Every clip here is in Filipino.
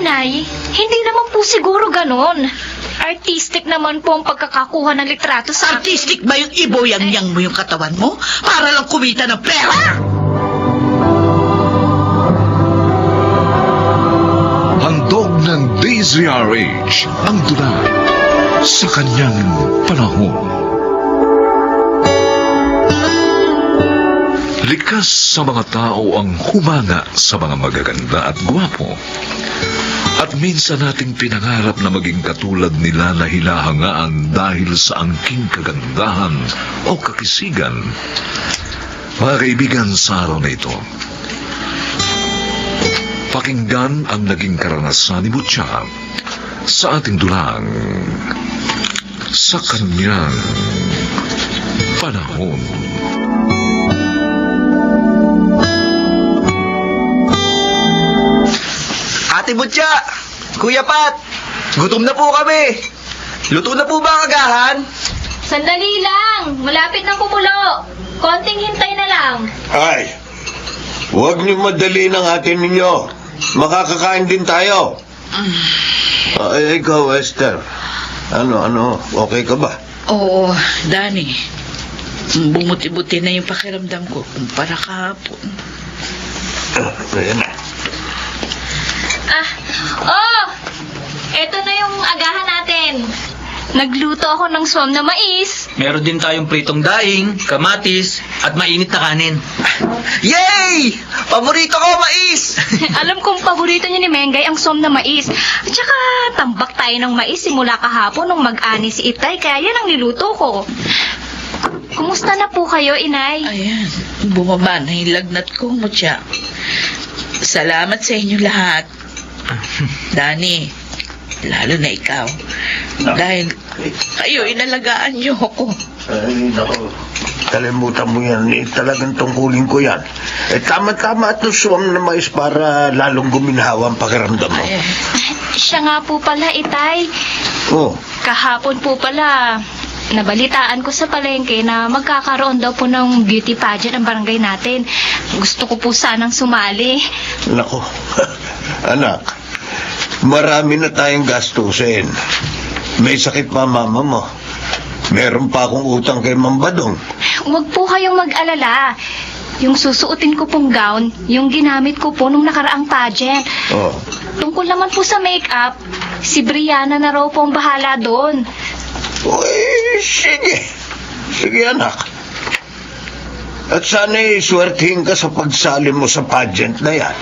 Inay, hindi naman po siguro ganon. Artistic naman po ang pagkakakuha ng litrato sa... Artistic ba yung iboyang-yang mo yung katawan mo? Para lang kumita ng pera? Handog ng DZRH ang dula sa kanyang panahon. Likas sa mga tao ang humanga sa mga magaganda at gwapo. At minsan nating pinangarap na maging katulad nila na hilahangaan dahil sa angking kagandahan o kakisigan. Mga kaibigan, sa araw na ito, pakinggan ang naging karanasan ni Butya sa ating dulang sa kanyang panahon. Ate Butya! Kuya Pat! Gutom na po kami! Luto na po ba ang agahan? Sandali lang! Malapit ng kumulo! Konting hintay na lang. Ay, huwag niyo madali ng atin ninyo. Makakakain din tayo. Ikaw, Esther. Ano, okay ka ba? Oo, Danny. Bumuti-buti na yung pakiramdam ko kumpara kahapon. Ayan na. Eto na yung agahan natin. Nagluto ako ng swam na mais. Meron din tayong pritong daing, kamatis, at mainit na kanin. Yay! Paborito ko, mais! Alam kong paborito niyo ni Mengay ang swam na mais. At saka tambak tayo ng mais simula kahapon nung mag-ani si Itay, kaya yan ang niluto ko. Kumusta na po kayo, Inay? Ayan, bumaba na yung lagnat ko, Mutya. Salamat sa inyo lahat. Danny, lalo na ikaw. Dahil kayo, inalagaan niyo ako. Ay, naku. Kalimutan mo yan. Talagang tungkulin ko yan. Tama-tama at swam na mais para lalong guminhawa ang pakiramdam mo. Ay, Siya nga po pala, Itay. Oh, Kahapon po pala, nabalitaan ko sa palengke na magkakaroon daw po ng beauty pageant ang barangay natin. Gusto ko po sanang sumali. naku. Anak, marami na tayong gastusin. May sakit pa mama mo. Meron pa akong utang kay Ma'am Badong. Huwag po kayong mag-alala. Yung susuotin ko pong gown, yung ginamit ko po nung nakaraang pageant. Oh, Tungkol naman po sa makeup, si Brianna na raw po ang bahala doon. uy, sige. Sige, anak. At sana'y swertihin ka sa pagsali mo sa pageant na yan.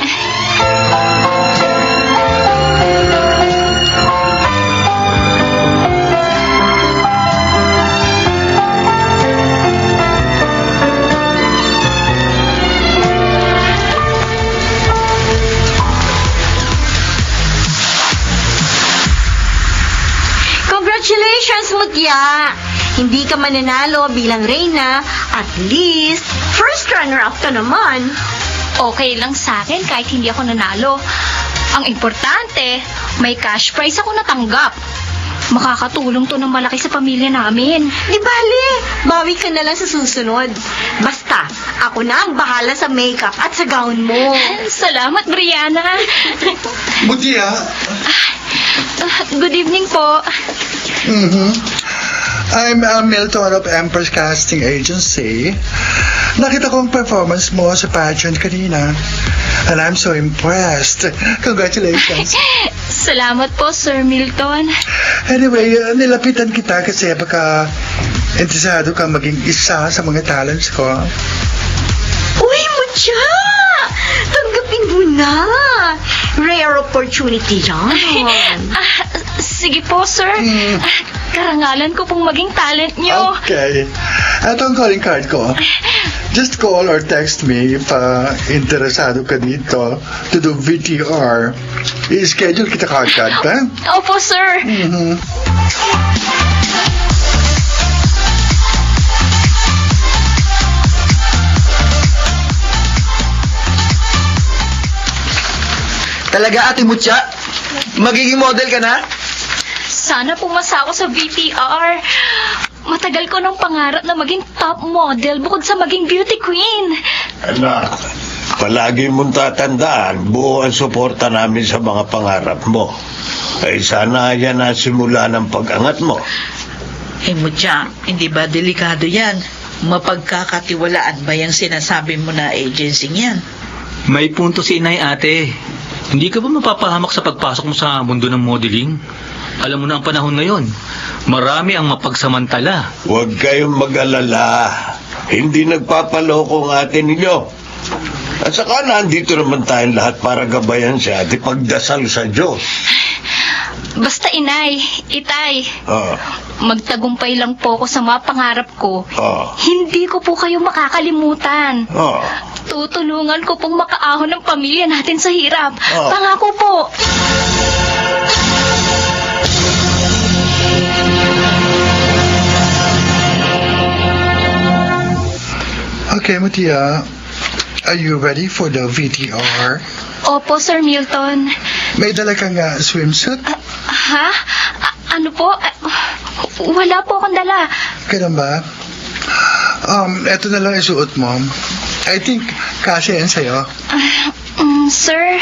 Congratulations, Mutya! Hindi ka mananalo bilang reyna. At least, first runner-up ka naman. Okay lang sa akin kahit hindi ako nanalo. Ang importante, may cash prize ako natanggap. Makakatulong to ng malaki sa pamilya namin. Di bale, bawi ka na lang sa susunod. Basta, ako na ang bahala sa makeup at sa gown mo. Salamat, Brianna. Butya. Good evening po. I'm Milton of Empress Casting Agency. Nakita ko ang performance mo sa pageant kanina. And I'm so impressed. Congratulations. Salamat po, Sir Milton. Anyway, nilapitan kita kasi baka interesado kang maging isa sa mga talents ko. Uy, Mutya! Tanggapin mo na. Rare opportunity yan. Sige po, sir. Karangalan ko pong maging talent nyo. Okay. Ito ang calling card ko. Just call or text me if interesado ka dito to do VTR. I-schedule kita kagad, ha? Opo, sir. Talaga, Ate Butya? Magiging model ka na? Sana pumasa ako sa VTR. Matagal ko ng pangarap na maging top model bukod sa maging beauty queen. Anak, Palagi mong tatandaan, buo ang suporta namin sa mga pangarap mo. Ay sana yan ang simula ng pag-angat mo. Mutya, hindi ba delikado yan? Mapagkakatiwalaan ba yung sinasabi mo na agency yan? May punto si inay, ate. Hindi ka ba mapapahamak sa pagpasok mo sa mundo ng modeling? Alam mo na ang panahon ngayon. Marami ang mapagsamantala. Huwag kayong mag-alala. Hindi nagpapaloko ang ate ninyo. At saka nandito naman tayong lahat para gabayan siya at ipagdasal sa Diyos. Basta inay, itay, Ah, magtagumpay lang po ako sa mga pangarap ko. ah, Hindi ko po kayo makakalimutan. ah. Tutulungan ko pong makaahon ng pamilya natin sa hirap. Oh. Pangako po. Okay, Mutia. Are you ready for the VTR? Opo, Sir Milton. May dala kang swimsuit? Ha? Ano po? Wala po akong dala. Ganun ba? Eto na lang isuot mo. I think kasi yan sa'yo. Sir,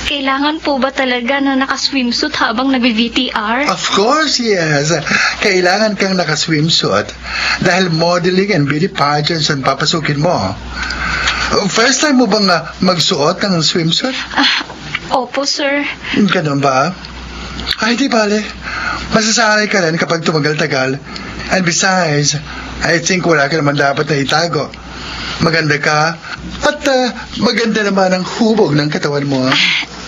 kailangan po ba talaga na naka-swimsuit habang nag-VTR? Of course, yes. Kailangan kang naka-swimsuit dahil modeling and beauty pageants ang papasukin mo. First time mo bang magsuot ng swimsuit? Opo, sir. Ganun ba? Ay, di bale. Masasanay ka rin kapag tumagal-tagal. And besides, I think wala ka naman dapat na itago. Maganda ka. At maganda naman ang hubog ng katawan mo.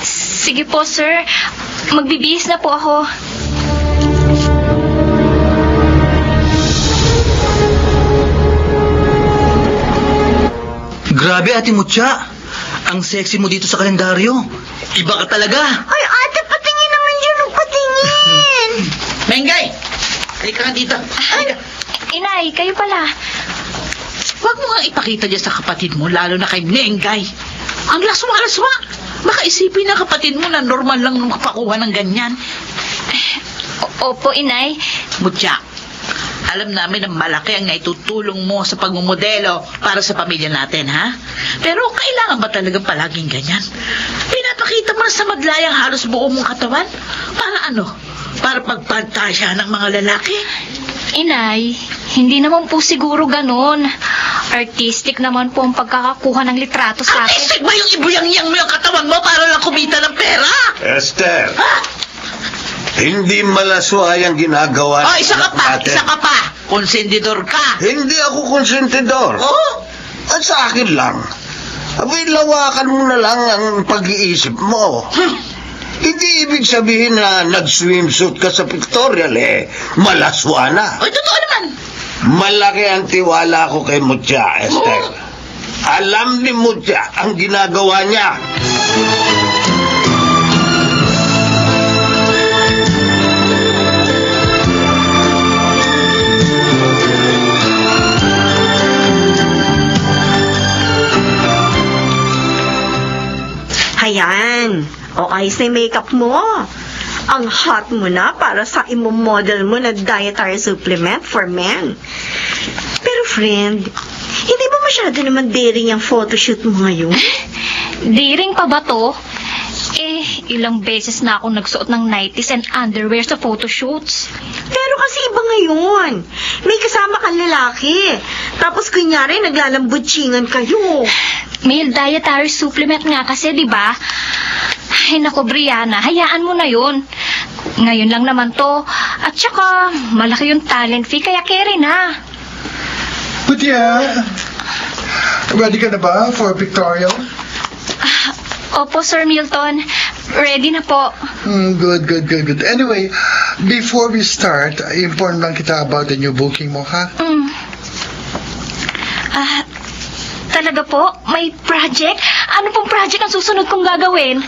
Sige po, sir. Magbibihis na po ako. Grabe, Ate Mutya. Ang sexy mo dito sa kalendaryo. Iba ka talaga. Ay, ate, patingin naman dyan ang patingin. Mengay! Halika ka dito. Halika. Inay, kayo pala. Huwag mo nga ipakita dyan sa kapatid mo, lalo na kay Mengay. Ang laswa-laswa. Baka isipin ng kapatid mo na normal lang nung kapakuha ng ganyan. Opo, inay. Mutya, alam namin na malaki ang naitutulong mo sa pagmumodelo para sa pamilya natin, ha? Pero kailangan ba talagang palaging ganyan? Pinapakita mo na sa madlayang halos buo mong katawan? Para ano? Para pagpantasya ng mga lalaki? Inay, hindi naman po siguro ganon. Artistic naman po ang pagkakakuha ng litrato sa akin. Artistic ba yung ibuyang-yang mo yung katawan mo para lang kumita ng pera? Esther, Ha? hindi malaswa ang ginagawa Oh, isa ka pa! natin. Isa ka pa! Konsentidor ka! Hindi ako konsentidor. Oh? At sa akin lang. Abay, lawakan mo na lang ang pag-iisip mo. Hindi ibig sabihin na nag-swimsuit ka sa pictorial malaswa na. Oy, totoo naman! Malaki ang tiwala ko kay Mutya, Esther. Alam ni Mutya ang ginagawa niya. Ayan. O ayos na yung makeup mo. Ang hot mo na para sa imo-model mo na dietary supplement for men. Pero friend, hindi ba masyado naman daring yung photoshoot mo ngayon? Daring pa ba to? Ilang beses na ako nagsuot ng nighties and underwear sa photoshoots. Pero kasi iba ngayon. May kasama kang lalaki. Tapos kunyari naglalambutsingan kayo. Male dietary supplement nga kasi, di ba? Ay, naku, Brianna, hayaan mo na yun. Ngayon lang naman to. At saka, malaki yung talent fee, kaya carry na. Mutia, ready ka na ba for pictorial? Opo, Sir Milton. Ready na po. Good. Anyway, before we start, inform lang kita about the new booking mo, ha? Talaga po? May project? Ano pong project ang susunod kong gagawin?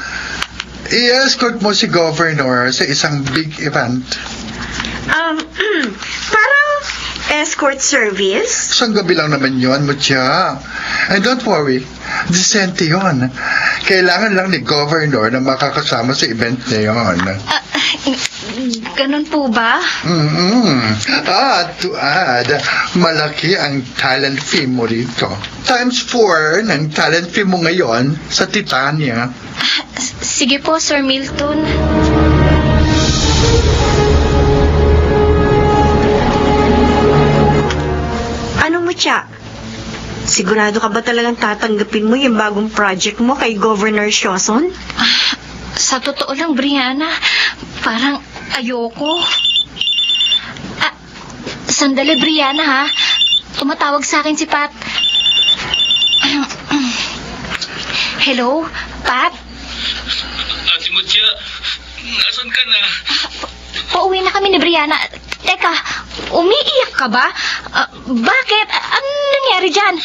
I-escort mo si Governor sa isang big event. Parang escort service? Isang gabi lang naman yun, Mutia. And don't worry, decente yun. Kailangan lang ni Governor na makakasama sa event na yun. Ganun po ba? To add, malaki ang talent fee mo rito. Times 4 ng talent fee mo ngayon sa Titania. Sige po, Sir Milton. Ano mo, Cha? Sigurado ka ba talagang tatanggapin mo yung bagong project mo kay Governor Sioson? Sa totoo lang, Brianna, parang ayoko. Sandali, Brianna, ha? Tumatawag sa akin si Pat. Hello, Pat? Ate Mucha, nasan ka na? Pauwi na kami ni Brianna. Teka, umiiyak ka ba? Bakit? Ano nangyari dyan?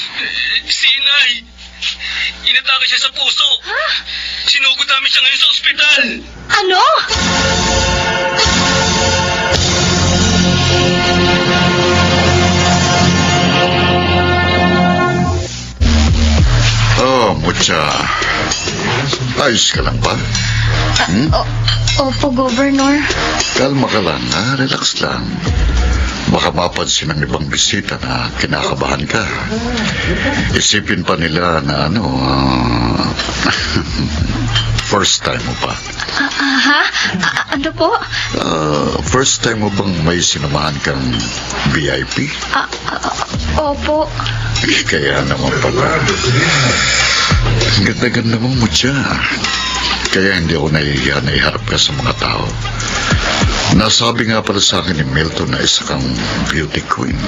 Si Inay! Inatake siya sa puso! Ha? Sinugod namin siya ngayon sa ospital! Ano? Oh, Mucha. Ayos ka lang ba? Opo, Governor. Kalma ka lang, ha? Relax lang. Baka mapansin ng ibang bisita na kinakabahan ka. Isipin pa nila na first time mo pa. Ha? Ano po? First time mo bang may sinamahan kang VIP? Opo. Kaya naman pala. Ang ganda-ganda mo, Mucha. Kaya hindi ako nahihiya na iharap ka sa mga tao. Nasabi nga pala sa akin ni Milton na isa kang beauty queen.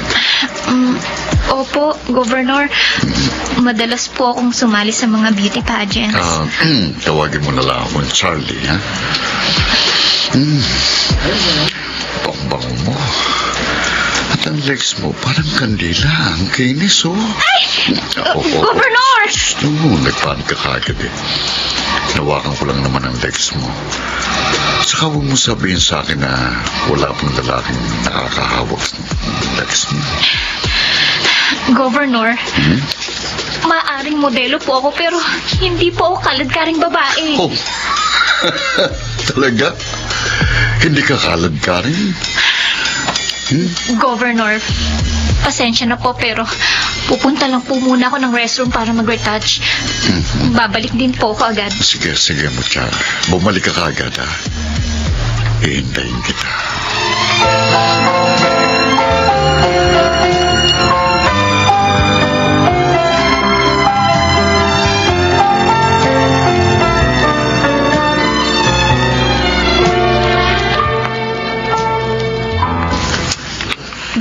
Opo, Governor. Madalas po akong sumali sa mga beauty pageants. Tawagin mo na lang akong Charlie, ha? Pangbango mo. At ang legs mo, parang kandila. Ang kinis, oh. Governor! Nagpanik ka kagad, eh. Nawakan ko lang naman ang legs mo. Saka huwag mo sabihin sa akin na wala pang lalaking nakakahawak ng legs mo. Governor, maaring modelo po ako pero hindi po ako kaladkaring babae. Oh, talaga? Hindi ka kalad ka rin? Governor, pasensya na po pero pupunta lang po muna ako ng restroom para mag-retouch. Babalik din po ako agad. Sige, Mucha. Bumalik ka kaagad, ha? Ihintayin kita.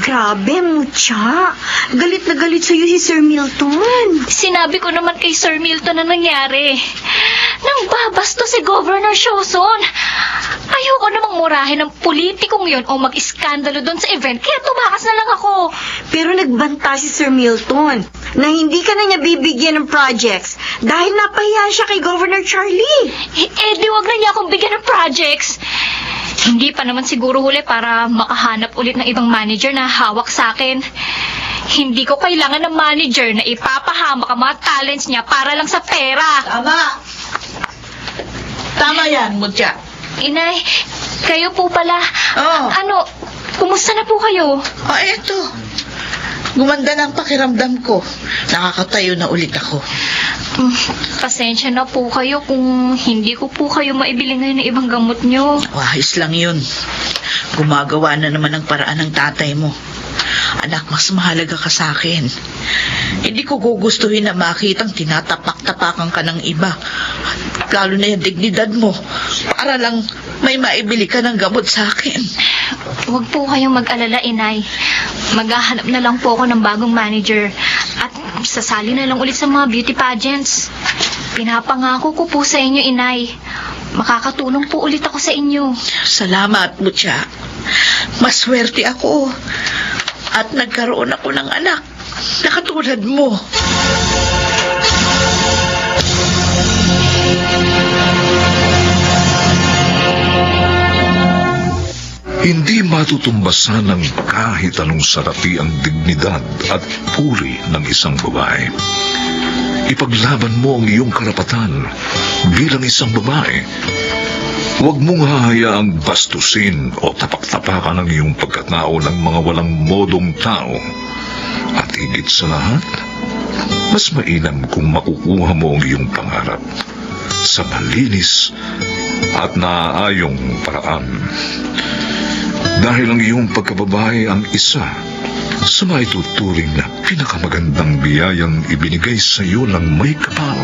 Grabe, Mucha. Galit na galit sa'yo si Sir Milton. Sinabi ko naman kay Sir Milton na nangyari. Nang babasto si Governor Sioson. Ayoko namang murahin ng politikong yon o mag-iskandalo doon sa event, kaya tumakas na lang ako. Pero nagbanta si Sir Milton na hindi ka na niya bibigyan ng projects dahil napahiya siya kay Governor Charlie. Di wag na niya akong bigyan ng projects. Hindi pa naman siguro huli para makahanap ulit ng ibang manager na hawak sa akin. Hindi ko kailangan ng manager na ipapahamak ang mga talents niya para lang sa pera. Tama yan, Mucha. Inay, kayo po pala. Oh. Kumusta na po kayo? Eto. Gumanda na ang pakiramdam ko. Nakakatayo na ulit ako. Pasensya na po kayo kung hindi ko po kayo maibili ngayon ng ibang gamot nyo. Ayos lang yun. Gumagawa na naman ang paraan ng tatay mo. Anak, mas mahalaga ka sa akin. Hindi ko gugustuhin na makitang tinatapak-tapakan ka ng iba. Lalo na yung dignidad mo. Para lang may maibili ka ng gamot sa akin. Huwag po kayong mag-alala, Inay. Maghahanap na lang po ako ng bagong manager. At sasali na lang ulit sa mga beauty pageants. Pinapangako ko po sa inyo, Inay. Makakatulong po ulit ako sa inyo. Salamat, Mucha. Maswerte ako. At nagkaroon ako ng anak na katulad mo. Hindi matutumbasan ng kahit anong salapi ang dignidad at puri ng isang babae. Ipaglaban mo ang iyong karapatan bilang isang babae. Huwag mong hahayaang bastusin o tapak-tapakan ang iyong pagkatao ng mga walang modong tao. At higit sa lahat, mas mainam kung makukuha mo ang iyong pangarap sa malinis at naaayong paraan. Dahil ang iyong pagkababae ang isa sa maituturing na pinakamagandang biyayang ibinigay sa iyo ng may kapal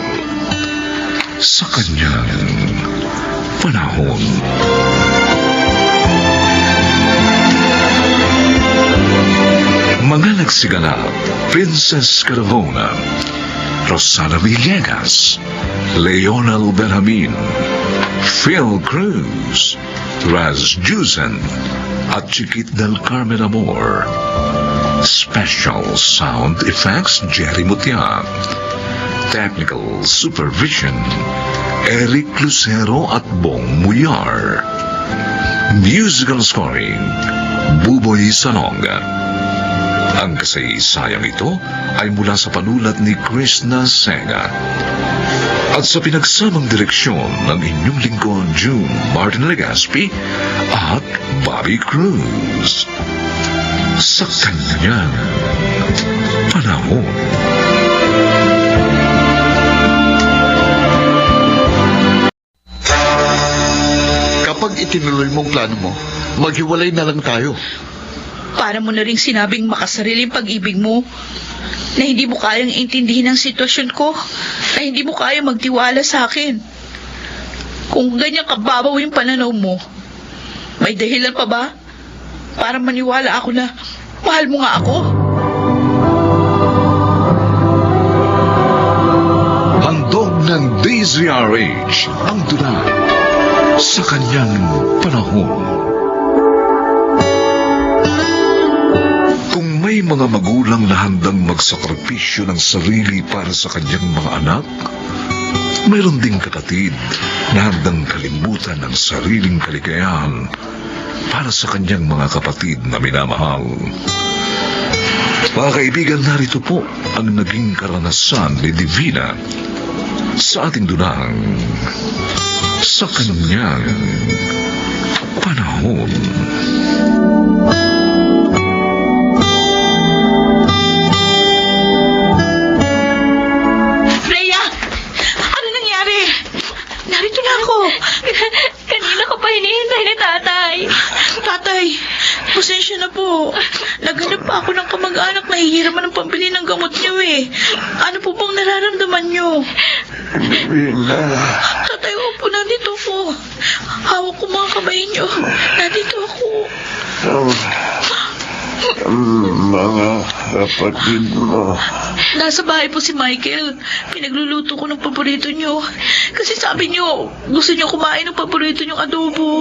sa kanyang panahon. Mga nagsiganap: Princess Caravona, Rosana Villegas, Leonel Benjamin, Phil Cruz, Raz Jusen, at Chiquit del Carmen Amor. Special Sound Effects, Jerry Mutia. Technical Supervision, Eric Lucero at Bong Muyar. Musical Scoring, Buboy Salonga. Ang kasaysayang ito ay mula sa panulat ni Krishna Sega. At sa pinagsamang direksyon ng inyong lingkod, June Martin Legaspi at Bobby Cruz. Sa kanyang panahon. Kapag itinuloy mong plano mo, maghiwalay na lang tayo. Para mo na rin sinabing makasariling pag-ibig mo, na hindi mo kayang intindihin ang sitwasyon ko, na hindi mo kayang magtiwala sa akin. Kung ganyan kababaw yung pananaw mo, may dahilan pa ba para maniwala ako na mahal mo nga ako? Handog ng DZRH ang tula sa kanyang panahon. Kung may mga magulang na handang magsakripisyo ng sarili para sa kanyang mga anak, mayroon ding kapatid na handang kalimutan ang sariling kaligayahan para sa kanyang mga kapatid na minamahal. Mga kaibigan, narito po ang naging karanasan ni Divina sa ating dunang sa kanyang panahon. Freya! Ano nangyari? Narito na ako. Kanina ka pa hinihintay ni tatay. Tatay, pasensya na po. Naghanap pa ako ng kamag-anak na hihiraman ng pambili ng gamot niyo eh. Ano po bang nararamdaman niyo? Divina. Tatay, opo, nandito ako. Hawak ko mga kamay niyo. Nandito ako. Ang mga kapatid mo. Nasa bahay po si Michael. Pinagluluto ko ng paborito niyo. Kasi sabi niyo, gusto niyo kumain ng paborito niyong adobo.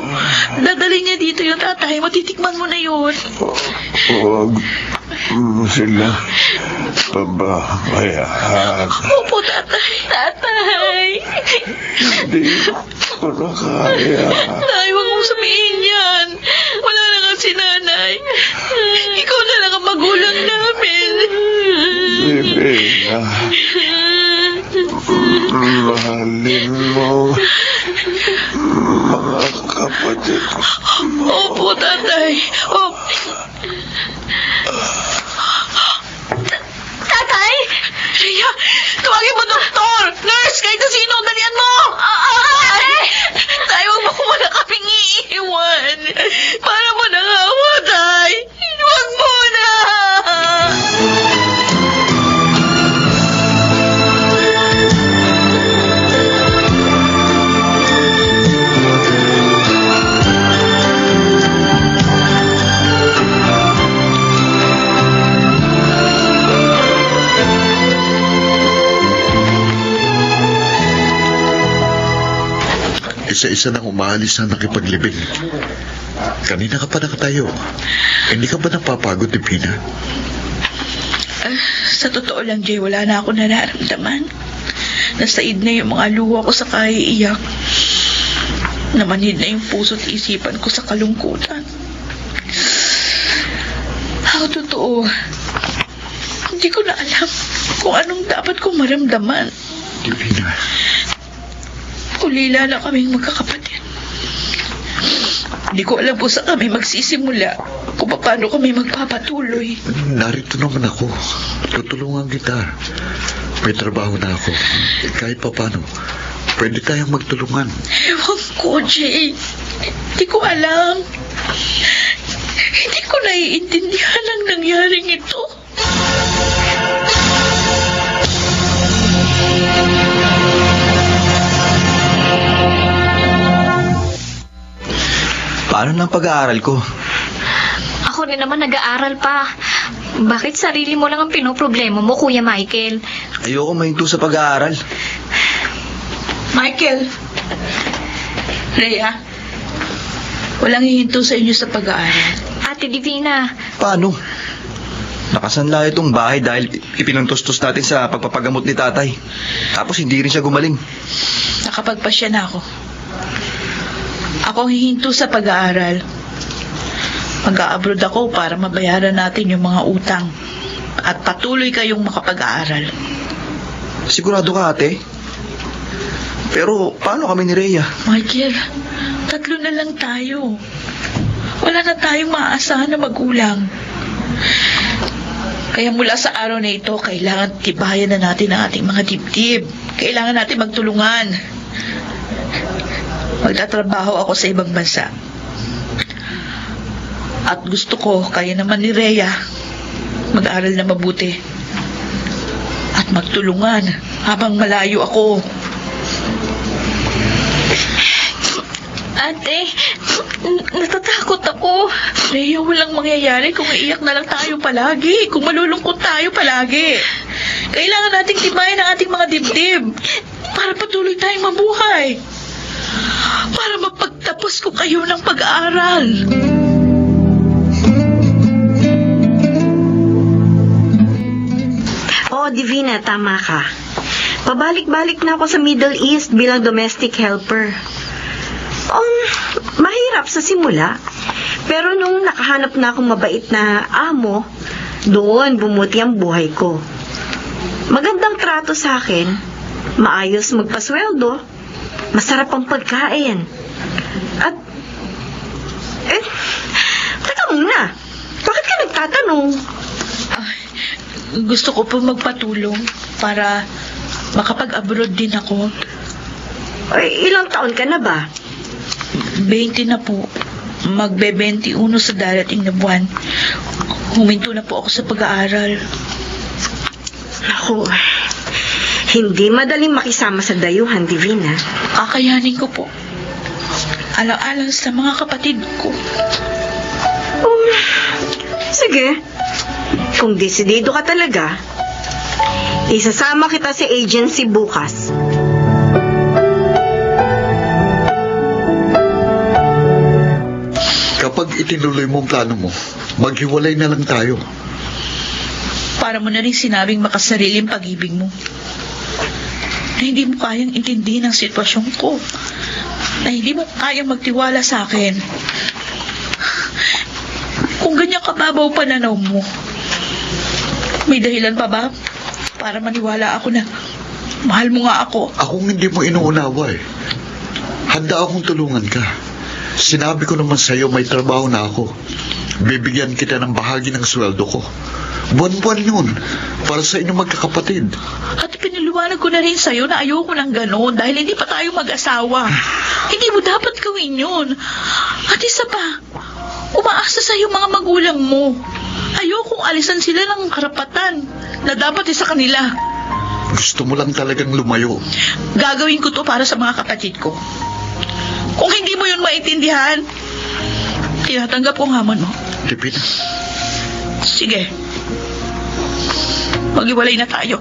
Dadalhin niya dito yung tatay. Matitikman mo na yun. Huwag mo sila pababayaan. Opo, tatay. Tatay! Hindi ko na kaya. Nay, huwag mong sabihin yan. Wala na nga si nanay. Ikaw na lang ang magulang namin. Divina. Mahalin mo mga kapatid mo. Opo, tatay. Opo. Tatay! Rhea, tawagin mo doktor! Nurse, kahit na sino, dalian mo! Ate! Tay, huwag mo muna kaming iiwan. Para mo nang awa, tay. Huwag muna! Isa-isa nang umaalis na nakipaglibing. Kanina ka pa nakatayo. Hindi ka ba napapagod, Divina? Sa totoo lang, Jay, wala na ako nararamdaman. Nasaid na yung mga luha ko sa kaiiyak. Namanhid na yung puso't isipan ko sa kalungkutan. Ako totoo, hindi ko na alam kung anong dapat kong maramdaman. Divina. Ulila na kaming magkakapatid. Hindi ko alam po saan kami magsisimula, kung paano kami magpapatuloy. Narito naman ako. Tutulungan kita. May trabaho na ako. Kahit pa paano, pwede tayong magtulungan. Ewan ko, Jay. Hindi ko alam. Hindi ko naiintindihan ang nangyaring ito. Paano ng pag-aaral ko? Ako rin naman nag-aaral pa. Bakit sarili mo lang ang pinoproblema mo, Kuya Michael? Ayoko mahinto sa pag-aaral. Michael. Rhea. Walang hihinto sa inyo sa pag-aaral. Ate Divina, Paano? Nakasanla itong bahay dahil ipinuntustos natin sa pagpapagamot ni tatay. Tapos hindi rin siya gumaling. Nakapagpasya na ako. Ako ang hihinto sa pag-aaral. Mag-a-abroad ako para mabayaran natin yung mga utang. At patuloy kayong makapag-aaral. Sigurado ka, ate? Pero paano kami ni Rhea? Michael, 3 na lang tayo. Wala na tayong maaasahan na magulang. Kaya mula sa araw na ito, kailangan tibayan na natin ang ating mga dibdib. Kailangan natin magtulungan. Magtatrabaho ako sa ibang bansa. At gusto ko, kaya naman ni Rhea, mag-aral na mabuti. At magtulungan habang malayo ako. ate, natatakot ako. Rhea, walang mangyayari kung iiyak na lang tayo palagi. Kung malulungkot tayo palagi. Kailangan nating tibayan ang ating mga dibdib para patuloy tayong mabuhay. Para mapagtapos ko kayo ng pag-aaral. Oo, Divina, tama ka. Pabalik-balik na ako sa Middle East bilang domestic helper. Mahirap sa simula. Pero nung nakahanap na akong mabait na amo, doon bumuti ang buhay ko. Magandang trato sa akin, maayos magpasweldo, masarap ang pagkain. At, teka muna, bakit ka nagtatanong? Gusto ko po magpatulong para makapag-abroad din ako. Ay, ilang taon ka na ba? 20 na po. Magbe-21 sa darating na buwan. Huminto na po ako sa pag-aaral. Ako, hindi madaling makisama sa dayuhan, Divina. Kakayanin ko po. Alang-alang sa mga kapatid ko. Sige. Kung desidido ka talaga, isasama kita sa agency bukas. Kapag itinuloy mo ang plano mo, maghiwalay na lang tayo. Para mo na rin sinabing makasariling pag-ibig mo. Na hindi mo kayang intindihin ang sitwasyon ko. Na hindi mo kayang magtiwala sa akin. Kung ganyan kababaw pananaw mo, may dahilan pa ba para maniwala ako na mahal mo nga ako? Akong hindi mo inuunawa eh. Handa akong tulungan ka. Sinabi ko naman sa'yo may trabaho na ako. Bibigyan kita ng bahagi ng sweldo ko. Buwan-buwan yun, para sa inyong magkakapatid. At pinaliwanag ko na rin sa'yo na ayoko ng ganon dahil hindi pa tayo mag-asawa. Hindi mo dapat gawin yun. At isa pa, umaasa sa'yo mga magulang mo. Ayokong alisan sila ng karapatan na dapat sa kanila. Gusto mo lang talagang lumayo. Gagawin ko to para sa mga kapatid ko. Kung hindi mo yun maintindihan, tinatanggap ko ang hamon mo. Divina. Sige. Maghiwalay na tayo.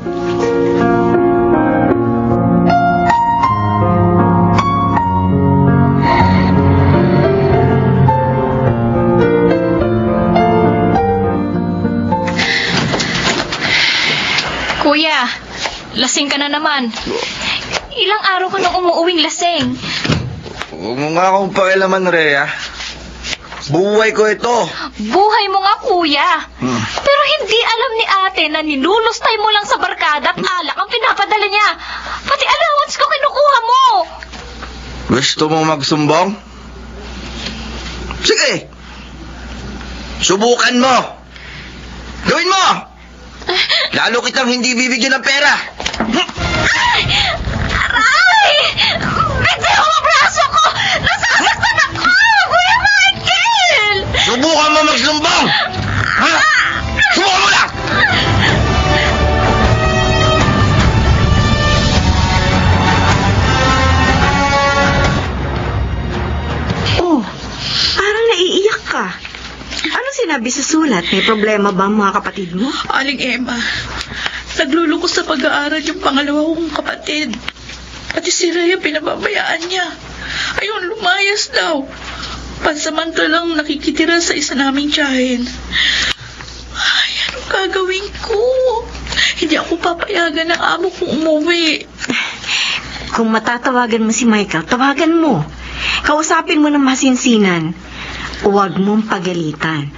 Kuya, lasing ka na naman. Ilang araw ka nang umuuwing lasing. Huwag mo nga akong pakialaman, Rhea. Buhay ko ito. Buhay mo nga, kuya. Pero hindi alam ni ate na nilulustay mo lang sa barkada at alak ang pinapadala niya. Pati allowance ko kinukuha mo. Gusto mo magsumbong? Sige. Subukan mo. Gawin mo. Lalo kitang hindi bibigyan ng pera. Aray! Bigyan mo ang braso ko! Nasasaktan ako! Kuya Michael! Subukan mo magsumbong. Ha? Subukan mo lang. Oh, parang naiiyak ka. Ano sinabi sa sulat? May problema ba ang mga kapatid mo? Aling Emma, naglulukos sa pag-aaral yung pangalawa kong kapatid. Pati si Rhea pinababayaan niya. Ayun, lumayas daw. Pansamantalang nakikitira sa isa naming tiyahin. Ay, anong gagawin ko? Hindi ako papayagan ng amo kong umuwi. Kung matatawagan mo si Michael, tawagan mo. Kausapin mo ng masinsinan. Huwag mong pagalitan.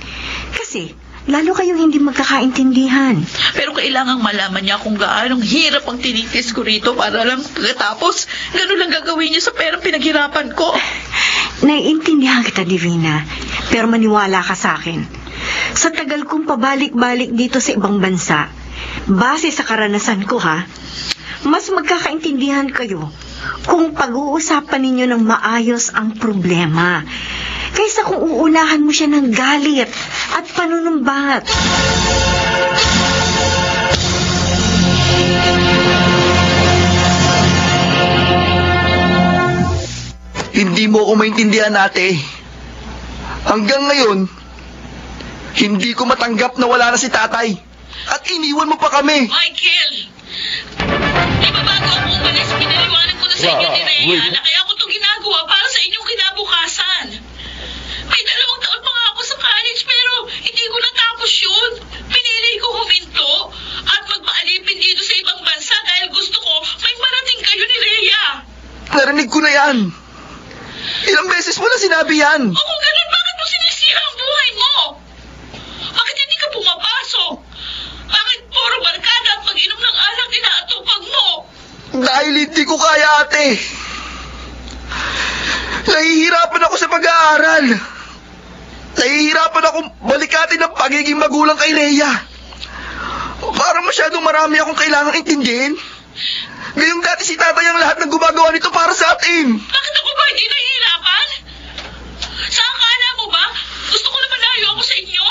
Kasi, lalo kayong hindi magkakaintindihan. Pero kailangang malaman niya kung gaanong hirap ang tinitis ko rito para lang pagkatapos gano'n lang gagawin niya sa perang pinaghirapan ko. Naiintindihan kita, Divina. Pero maniwala ka sa akin. Sa tagal kong pabalik-balik dito sa ibang bansa, base sa karanasan ko ha, mas magkakaintindihan kayo kung pag-uusapan ninyo ng maayos ang problema. Kaysa kung uunahan mo siya ng galit at panunumbat. Hindi mo ako maintindihan, ate. Hanggang ngayon, hindi ko matanggap na wala na si tatay. At iniwan mo pa kami. Michael! Di ba bago ako umalis, pinaliwanag ko na sa inyo ni Rhea na kaya ko ito ginagawa para sa inyong kinabukasan. May 2 taon pa nga ako sa college pero hindi ko natapos yun. Pinili ko huminto at magpaalipin dito sa ibang bansa dahil gusto ko may marating kayo ni Rhea. Narinig ko na yan. Ilang beses mo na sinabi yan. O kung ganun, bakit mo sinisira ang buhay mo? Bakit hindi ka pumapasok? Bakit puro barkada at pag-inom ng alak inaatupag mo? Dahil hindi ko kaya, ate. Nahihirapan ako sa pag-aaral. Nahihirapan akong balikatin ng pagiging magulang kay Rhea. Parang masyadong marami akong kailangang intindihin. Ngayong dati si tatay ang lahat ng gumagawa nito para sa atin. Bakit ako ba hindi nahihirapan? Sa akala mo ba? Gusto ko na malayo ako sa inyo?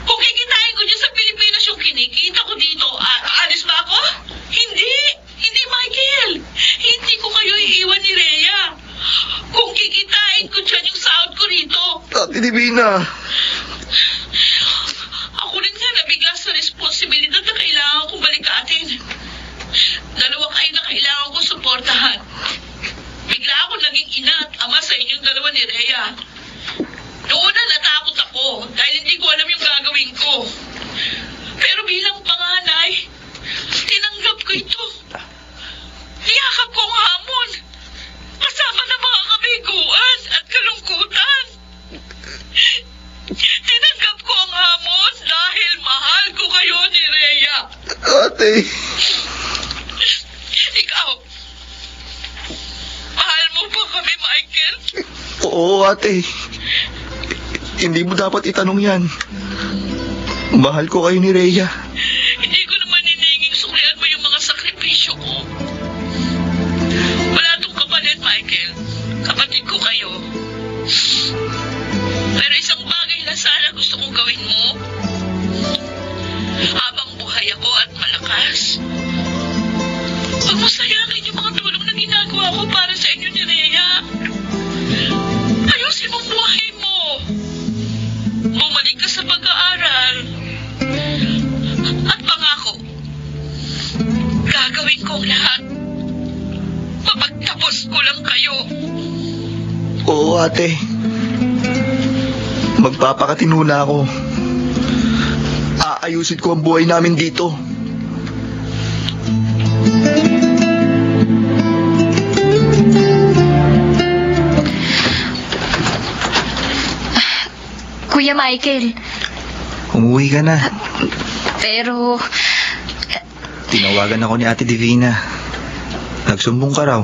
Kung kikitain ko dyan sa Pilipinas yung kinikita ko dito, aalis ba ako? Hindi! Hindi, Michael! Hindi ko kayo iiwan ni Rhea. Kung kikitain ko dyan yung sahod ko rito. Ate Divina, Ako rin nga nabigla sa responsibilidad na kailangan kong balikatin. 2 kayo na kailangan kong suportahan. Bigla ako naging ina at ama sa inyong 2 ni Rhea. Noong una natakot ako dahil hindi ko alam yung gagawin ko. Pero bilang panganay, tinanggap ko ito. Niyakap ko ang hamon. Kasama ng mga kabiguan at kalungkutan. Tinanggap ko ang hamon dahil mahal ko kayo ni Rhea. ate. Ikaw, mahal mo ba kami, Michael? Oo, ate. Hindi mo dapat itanong yan. Mahal ko kayo ni Rhea. Hindi ko naman hininging suklian mo yung mga sakripisyo ko. Wala tong kapalit, Michael. Kapatid ko kayo. Pero isang bagay lang sana gusto kong gawin mo. Habang buhay ako at malakas, huwag mo sayangin yung mga tulong na ginagawa ko para sa inyo ni Rhea. Ayusin mo buhay mo. Bumalik ka sa pag-aaral. At pangako, gagawin ko ang lahat. Mapagtapos ko lang kayo. Oo, ate. Magpapakatino na ako. Aayusin ko ang buhay namin dito. Kuya Michael, Umuwi ka na. pero Tinawagan ako ni Ate Divina. Nagsumbong ka raw.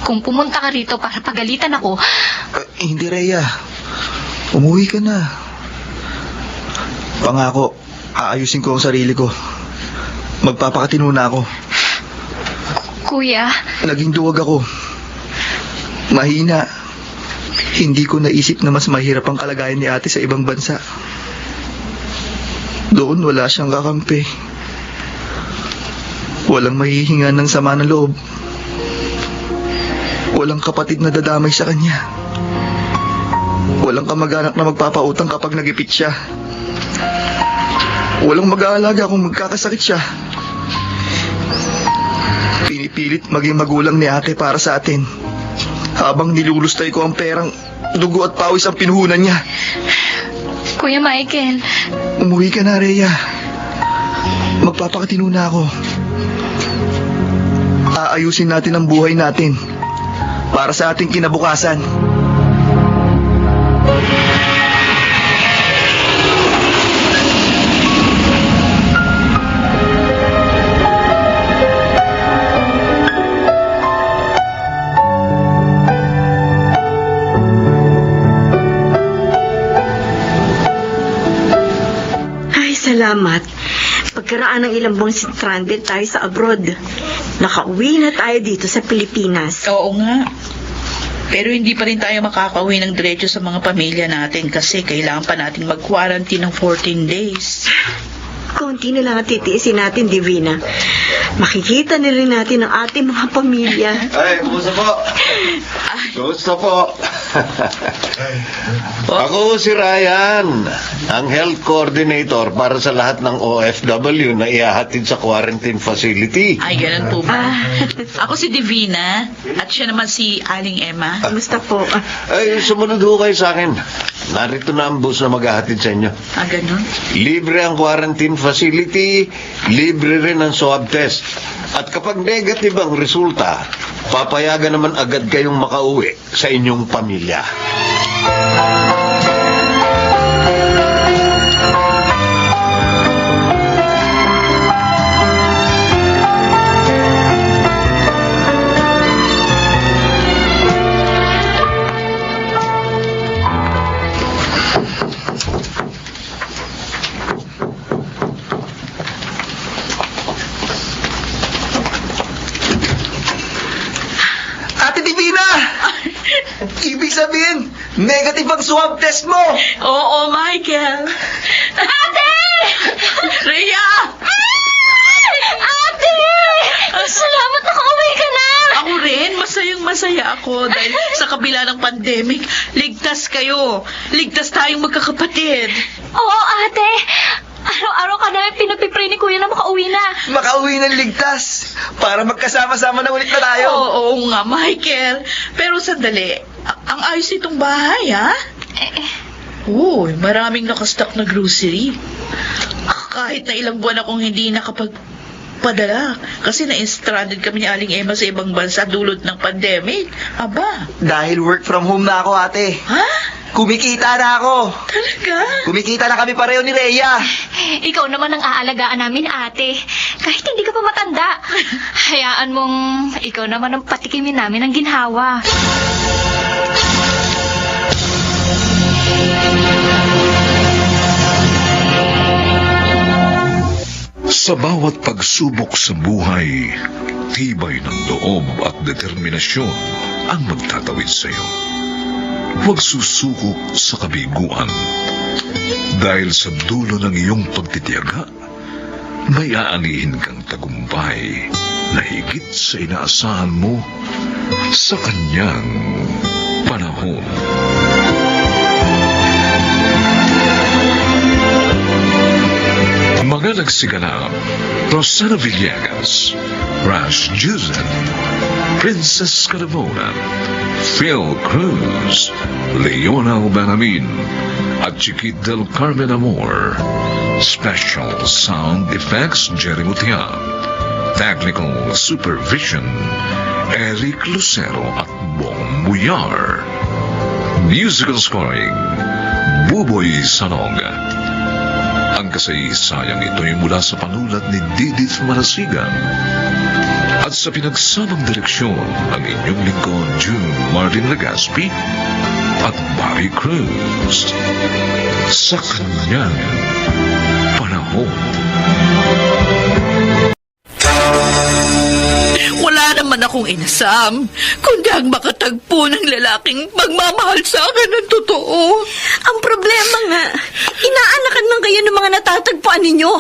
Kung pumunta ka rito para pagalitan ako, Hindi, Rhea. Umuwi ka na. Pangako, aayusin ko ang sarili ko. Magpapakatino na ako. Kuya, Naging duwag ako. Mahina. Hindi ko naisip na mas mahirap ang kalagayan ni ate sa ibang bansa. Doon wala siyang kakampi. Walang mahihinga ng sama ng loob. Walang kapatid na dadamay sa kanya. Walang kamag-anak na magpapautang kapag nagipit siya. Walang mag-aalaga kung magkakasakit siya. Pinipilit maging magulang ni ate para sa atin. Habang nilulustay ko ang perang dugo at pawis ang pinuhunan niya. Kuya Michael, Umuwi ka na, Rhea. Magpapakatino na ako. Aayusin natin ang buhay natin para sa ating kinabukasan. Ay, salamat. Pagkaraan ng ilang buwang stranded tayo sa abroad, nakauwi na tayo dito sa Pilipinas. Oo nga. Pero hindi pa rin tayo makakauwi ng diretso sa mga pamilya natin kasi kailangan pa natin mag-quarantine ng 14 days. Konti na lang ang titiisin natin, Divina. Makikita na rin natin ang ating mga pamilya. Ay, kumusta po? Kumusta po? Ako si Ryan, ang health coordinator para sa lahat ng OFW na iahatid sa quarantine facility. Ay, ganun po ba? Ako si Divina at siya naman si Aling Emma. Kamusta po? Ay, sumunod ho kayo sa akin. Narito na ang bus na maghahatid sa inyo. Ah, ganun? Libre ang quarantine facility, libre rin ang swab test. At kapag negative ang resulta, papayagan naman agad kayong makauwi sa inyong pamilya. Ate Divina! Ibig sabihin, negative ang swab test mo! Oo, Michael. Ate! Rhea! Ate! Salamat nakauwi ka na! Ako rin, masayang-masaya ako dahil sa kabila ng pandemic, ligtas kayo. Ligtas tayong magkakapatid. Oo, ate. Araw-araw ka namin pinagpipray ni Kuya na makauwi na. Makauwi ng ligtas para magkasama-sama na ulit na tayo. Oo nga, Michael. Pero sandali, ang ayos nitong bahay, ha? Uy, maraming nakastock na grocery. Kahit na ilang buwan akong hindi nakapagpadala kasi na-stranded kami ni Aling Emma sa ibang bansa dulot ng pandemic. Aba, Dahil work from home na ako, ate. ha? Kumikita na ako. Talaga? Kumikita na kami pareho ni Rhea. Ikaw naman ang aalagaan namin, ate. Kahit hindi ka pa matanda. Hayaan mong ikaw naman ang patikimin namin ng ginhawa. Sa bawat pagsubok sa buhay, tibay ng loob at determinasyon ang magtatawid sa iyo. Huwag susuko sa kabiguan. Dahil sa dulo ng iyong pagtitiyaga, may aanihin kang tagumpay na higit sa inaasahan mo sa kanyang panahon. Mga nagsiganap, Rosana Villegas, Rash Juzen, Princess Carabona, Phil Cruz, Leona Banamin, at Chiquit del Carmen Amor. Special Sound Effects, Jerry Mutia. Technical Supervision, Eric Lucero at Bong Buyar. Musical Scoring, Buboy Sanog. Ang kasaysayang ito'y mula sa panulat ni Didith Marasigan At sa pinagsamang direksyon ang inyong lingkod, June Martin Legaspi at Barry Cruz. Sa kanyang panahon. Wala naman akong inasam, kundi ang makatagpo ng lalaking magmamahal sa akin ng totoo. Ang problema nga, inaanakan lang kayo ng mga natatagpuan ninyo.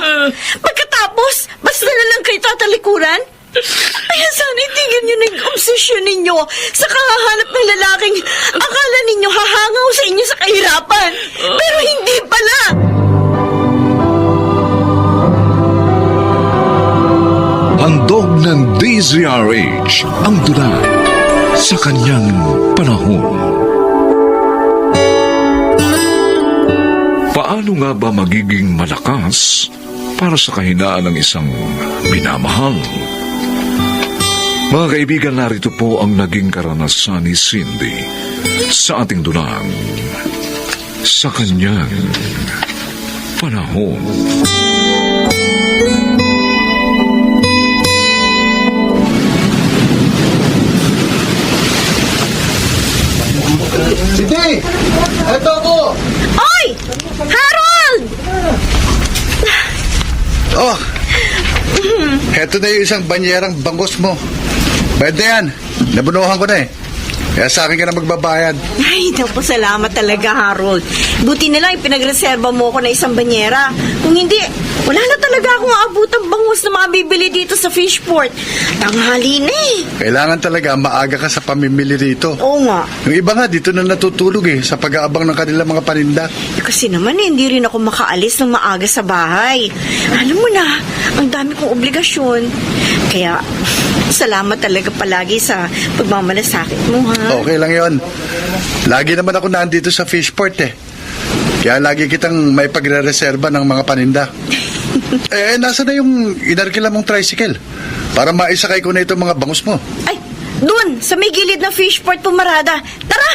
Pagkatapos, basta na lang kayo tatalikuran. Kaya sana itigil nyo na yung obsesyon ninyo sa kahahanap ng lalaking akala ninyo hahangaw sa inyo sa kahirapan. Pero hindi pala. Handog ng DZRH ang dula sa kanyang panahon. Paano nga ba magiging malakas para sa kahinaan ng isang minamahal? Mga kaibigan, narito po ang naging karanasan ni Cindy sa ating dulang sa kanyang panahon. Cindy! Eto ako! Oy! Harold! Oh! Eto na yung isang banyerang bangos mo. Bayad na yan. Nabunuhan ko na eh. Kaya sa akin ka na magbabayad. Ay, naku, salamat talaga, Harold. Buti na lang pinagreserba mo ako na isang banyera. Kung hindi, wala na talaga akong aabutang bangus na makabibili dito sa Fishport. Tanghali na eh. Kailangan talaga maaga ka sa pamimili rito. Oo nga. Yung iba nga dito na natutulog eh sa pag-aabang ng kanilang mga paninda. Kasi naman hindi rin ako makaalis ng maaga sa bahay. Alam mo na, ang dami kong obligasyon. Kaya, salamat talaga palagi sa pagmamalasakit mo, ha? Okay lang yon. Lagi naman ako nandito sa Fishport eh. Kaya lagi kitang may pagre-reserba ng mga paninda. Nasa na yung inarkila mong tricycle? Para maisakay ko na itong mga bangus mo. Ay, dun, sa may gilid ng Fishport pumarada. Tara!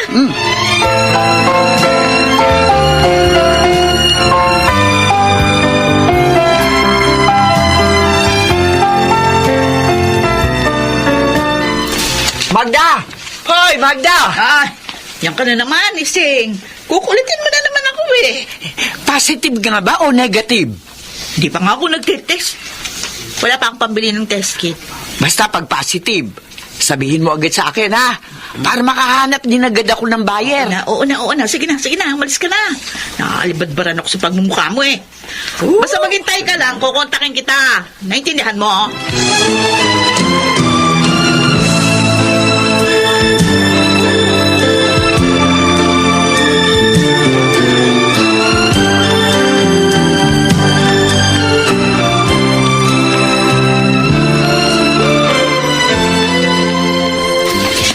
Magda! Hoy, Magda! Yan ka na naman, Ising. Kukulitin mo na naman ako eh. Positive ka nga ba o negative? Di pa nga ako nagtitest. Wala pa akong pambili ng test kit. Basta pag positive, sabihin mo agad sa akin, ha? Para makahanap din agad ako ng buyer. Oo na. Sige na. Umalis ka na. Nakakalibadbaran ako sa pagmumukha mo eh. Basta maghintay ka lang, kukontakin kita. Naintindihan mo?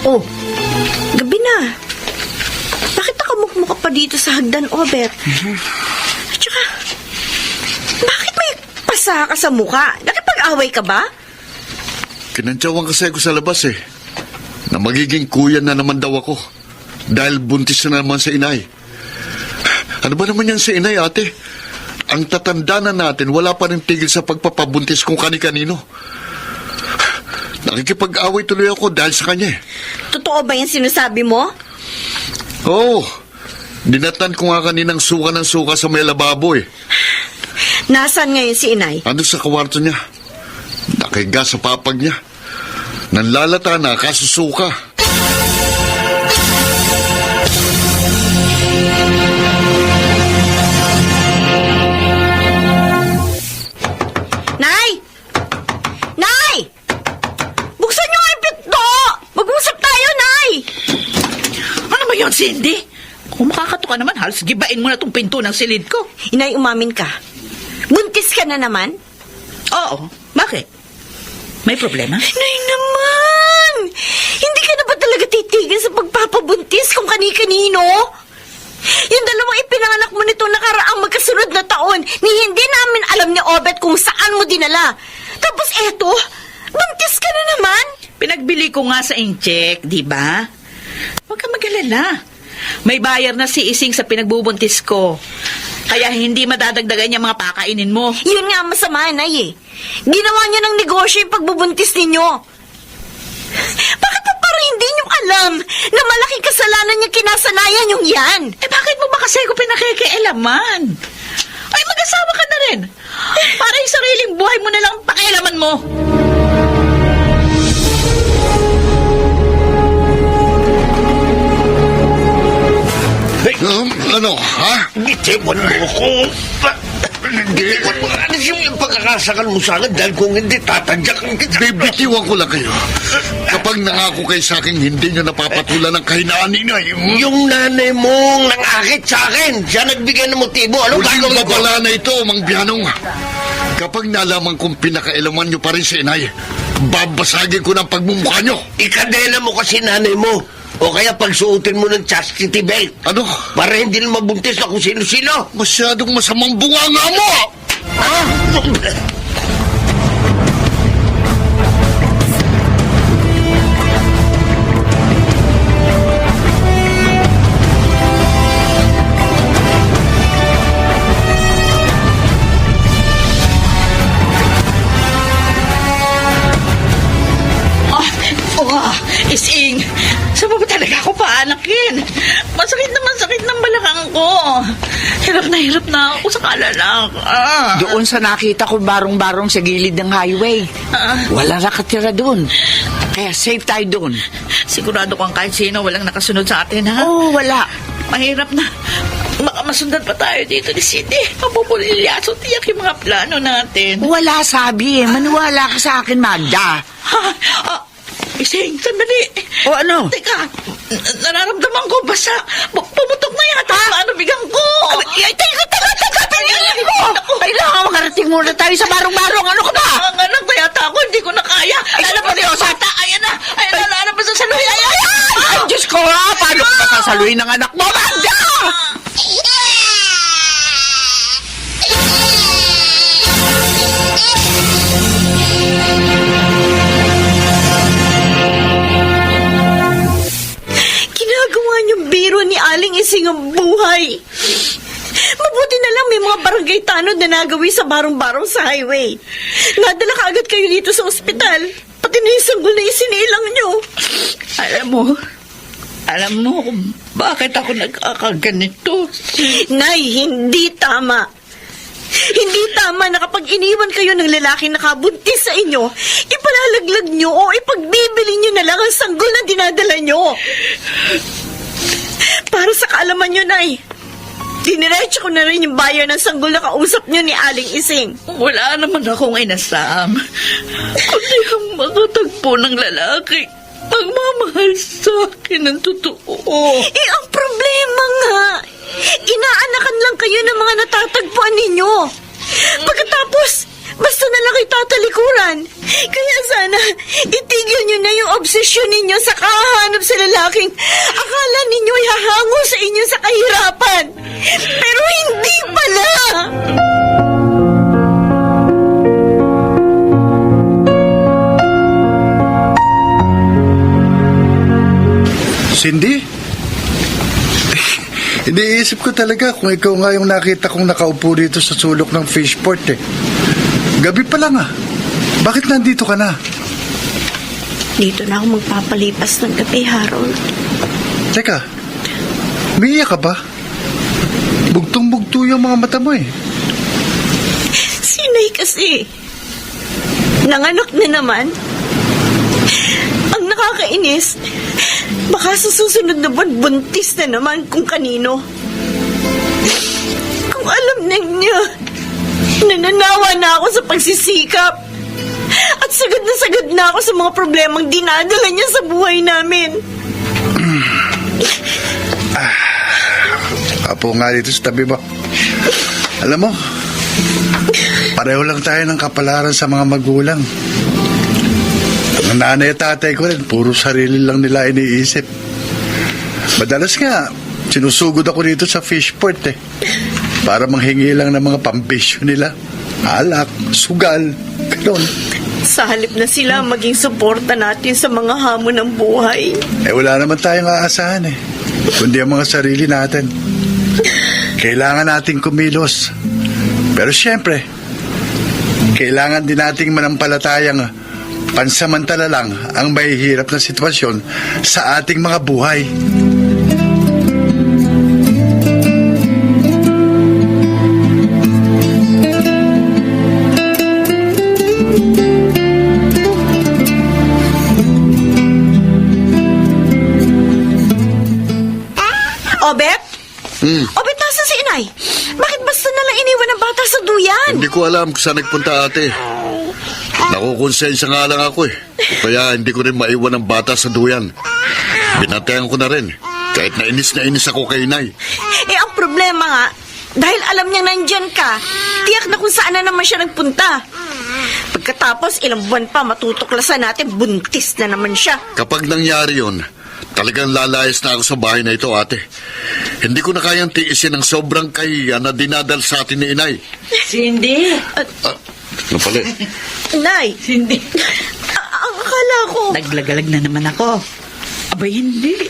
Oh, gabi na. Bakit nakamukmuk ka pa dito sa hagdan, Obet? At saka, bakit may pasa ka sa mukha? Nakipag-away ka ba? Kinantsawan kasi ako sa labas eh. Na magiging kuya na naman daw ako. Dahil buntis na naman sa inay. Ano ba naman yan sa inay, ate? Ang tatanda na natin, wala pa rin tigil sa pagpapabuntis kung kani-kanino. Nakikipag-away tuloy ako dahil sa kanya eh. Totoo ba yung sinasabi mo? Oo. Dinatan ko nga kaninang suka ng suka sa may lababo eh. Nasaan ngayon si inay? Ano sa kawarto niya? Nakahiga sa papag niya. Nanlalata na kasusuka. Nay! Nay! Buksan niyo nga yung pinto! Mag-usap tayo, Nay! Ano ba yun, Cindy? Kung makakato ka naman, halos gibain mo na tong pinto ng silid ko. Inay, umamin ka. Buntis ka na naman? Oo. Bakit? May problema? Nay naman! Hindi ka na ba talaga titigil sa pagpapabuntis kung kani-kanino? Yung dalawang ipinanganak mo nitong nakaraang magkasunod na taon, ni hindi namin alam ni Obet kung saan mo dinala. Tapos eto, buntis ka na naman? Pinagbili ko nga sa incheck, di ba? Huwag ka mag-alala. May bayar na si Ising sa pinagbubuntis ko. Kaya hindi madadagdagan yung mga pakainin mo. Yun nga ang masama, Nay eh. Ginawa niyo ng negosyo yung pagbubuntis ninyo. kinasanayan yung yan. Bakit mo ba kasi ko pinakikialaman? Ay, mag-asawa ka na rin. Para yung sariling buhay mo na lang ang pakialaman mo. Ano, ha? Bitiwan mo ko. Bitiwan mo. Ano yung pagkakasakal mo sa akin dahil kung hindi tatadyak ang kita. Bibitiwan ko lang kayo. Kapag nangako kayo sa akin, hindi nyo napapatulan ng kahinaan ni Inay. Yung nanay mong nangakit sa akin, siya nagbigay ng motibo. Ano Huling gagawin ko? babala na ito, Mang Bianong. Kapag nalaman kong pinakailaman nyo pa rin si Inay, babasagin ko ng pagmumukha nyo. Ikadela mo kasi nanay mo. O kaya pagsuotin mo ng chastity belt. Ano? Para hindi na mabuntis na kung sino-sino. Masyadong masamang bunganga mo! Ha? Ising, saan mo ba talaga ako paanakin? Masakit ng balakang ko. Hirap na ako sa kalalak. Doon sa nakita ko barong-barong sa gilid ng highway. Wala nakatira doon. Kaya safe tayo doon. Sigurado kang kahit sino walang nakasunod sa atin, ha? Oo, wala. Mahirap na. Baka masundan pa tayo dito ni Cindy. Mapupulilyaso tiyak yung mga plano natin. Wala sabi eh. Maniwala ka sa akin, Magda. Ha? Ising, sandali. O ano? Teka, nararamdaman ko basta pumutok na yata ang manubigang ko. Ay, teka, pinili ko! Kailangan makarating muna tayo sa barong-barong. Ano ka ba? Ang anak na yata ako, hindi ko na kaya. Lalabas na yung sata. Ayan na, lalabas na sa luhi. Ayan! Ay, Diyos ko ha! Paano ko masasaluhin ng anak mo, Magda? Ginagawa niyong biro ni Aling Ising ang buhay. Mabuti na lang may mga barangay tanod na nagawi sa barong-barong sa highway. Nadala ka agad kayo dito sa ospital. Pati na yung sanggol na isinilang niyo. Alam mo kung bakit ako nagkakaganito. Nay, hindi tama. Hindi tama na kapag iniwan kayo ng lalaki nakabuntis sa inyo, ipalalaglag nyo o ipagbibili nyo na lang ang sanggol na dinadala nyo. Para sa kaalaman nyo, Nay, diniretso ko na rin yung buyer ng sanggol na kausap nyo ni Aling Ising. Wala naman akong inasam. Kundi ang makatagpo ng lalaki. Magmamahal sa akin ng totoo. Ang problema nga, inaanakan lang kayo ng mga natatagpuan ninyo. Pagkatapos, basta na lang itatalikuran. Kaya sana, itigil nyo na yung obsesyon ninyo sa kahahanap sa lalaking akala ninyo ay hahango sa inyo sa kahirapan. Pero hindi pala. Cindy? Iniisip ko talaga kung ikaw nga yung nakita kong nakaupo dito sa sulok ng fishport eh. Gabi pa lang ah. Bakit nandito ka na? Dito na ako magpapalipas ng gabi, Harold. Teka, umiiyak ka ba? Bugtong-bugto yung mga mata mo eh. Sinay kasi. Nanganak na naman. Ang nakakainis, baka sa susunod na buwan, buntis na naman kung kanino. Kung alam niya, nananawa na ako sa pagsisikap. At sagad na ako sa mga problemang dinadala niya sa buhay namin. Apo nga dito sa tabi mo. Alam mo, pareho lang tayo ng kapalaran sa mga magulang. Ang nanay at tatay ko rin, puro sarili lang nila iniisip. Madalas nga, sinusugod ako dito sa fishport eh. Para manghingi lang ng mga pambisyo nila. Alak, sugal, gano'n. Sa halip na sila maging suporta natin sa mga hamon ng buhay. Eh wala naman tayong aasahan eh. Kundi ang mga sarili natin. Kailangan nating kumilos. Pero siyempre, kailangan din nating manampalatayang pansamantala lang ang mahihirap na sitwasyon sa ating mga buhay. Obet? Obet, nasa si inay? Bakit basta nalang iniwan ng bata sa duyan? Hindi ko alam kung saan nagpunta ate. Nakukonsensya nga lang ako eh. Kaya hindi ko rin maiwan ang bata sa duyan. Binatean ko na rin. Kahit na inis ako kay inay. Ang problema nga, dahil alam niyang nandyan ka, tiyak na kung saan na naman siya nagpunta. Pagkatapos, ilang buwan pa matutuklasan natin, buntis na naman siya. Kapag nangyari yun, talagang lalayas na ako sa bahay na ito, ate. Hindi ko na kayang tiisin ang sobrang kahiya na dinadal sa atin ni inay. Cindy? Ano pala? Nay, Cindy? ang akala ko... Naglagalag na naman ako. Abay, hindi.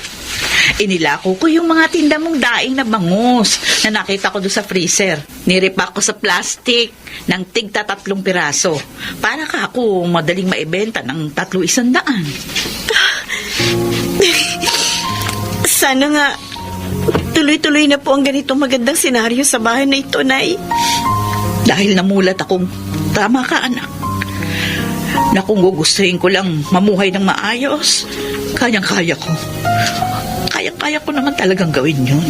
Inilako ko yung mga tinda mong daing na bangus na nakita ko doon sa freezer. Niripak ko sa plastic ng tigta 3 piraso para ka ako madaling maibenta ng 300. Sana nga, tuloy-tuloy na po ang ganitong magandang senaryo sa bahay na ito, Nay. Dahil namulat akong tama ka, anak. Na kung gugustuhin ko lang mamuhay ng maayos, kayang-kaya ko. Kaya ko naman talagang gawin yun.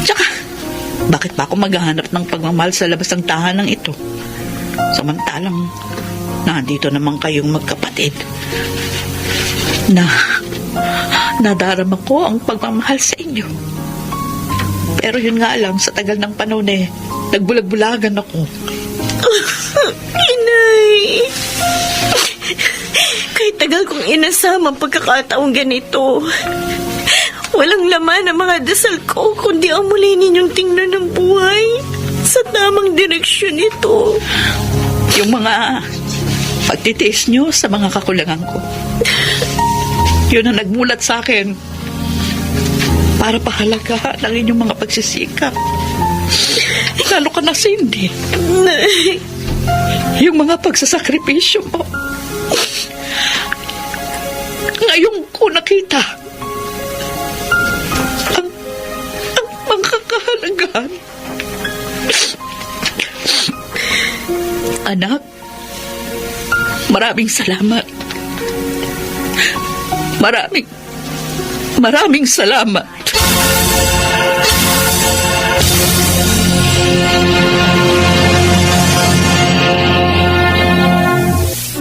Tsaka, bakit pa ako maghahanap ng pagmamahal sa labas ng tahanan ito? Samantalang, nandito naman kayong magkapatid. Nadarama ko ang pagmamahal sa inyo. Pero yun nga lang, sa tagal ng panahon nagbulag-bulagan ako. Inay! Kahit tagal kong inasama ang pagkakataong ganito, walang laman ang mga dasal ko, kundi ang muli ninyong tingnan ng buhay sa tamang direksyon nito. Yung mga pagtitiis nyo sa mga kakulangan ko. Yun ang nagmulat sa akin para pahalagahan ang inyong mga pagsisikap. Lalo ka na, Cindy. Yung mga pagsasakripisyo mo. Ngayon ko nakita ang mga kahalagahan. Anak, maraming salamat. Maraming salamat.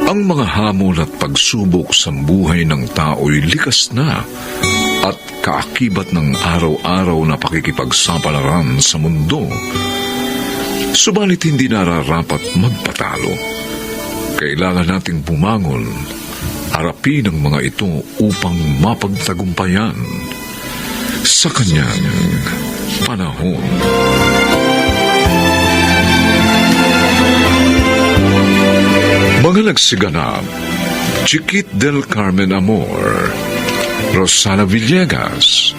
Ang mga hamon at pagsubok sa buhay ng tao'y likas na at kaakibat ng araw-araw na pakikipagsapalaran sa mundo. Subalit hindi nararapat magpatalo. Kailangan nating bumangon, harapin ang mga ito upang mapagtagumpayan sa kanyang panahon. Mga nagsiganap, Chiquit del Carmen Amor, Rosana Villegas,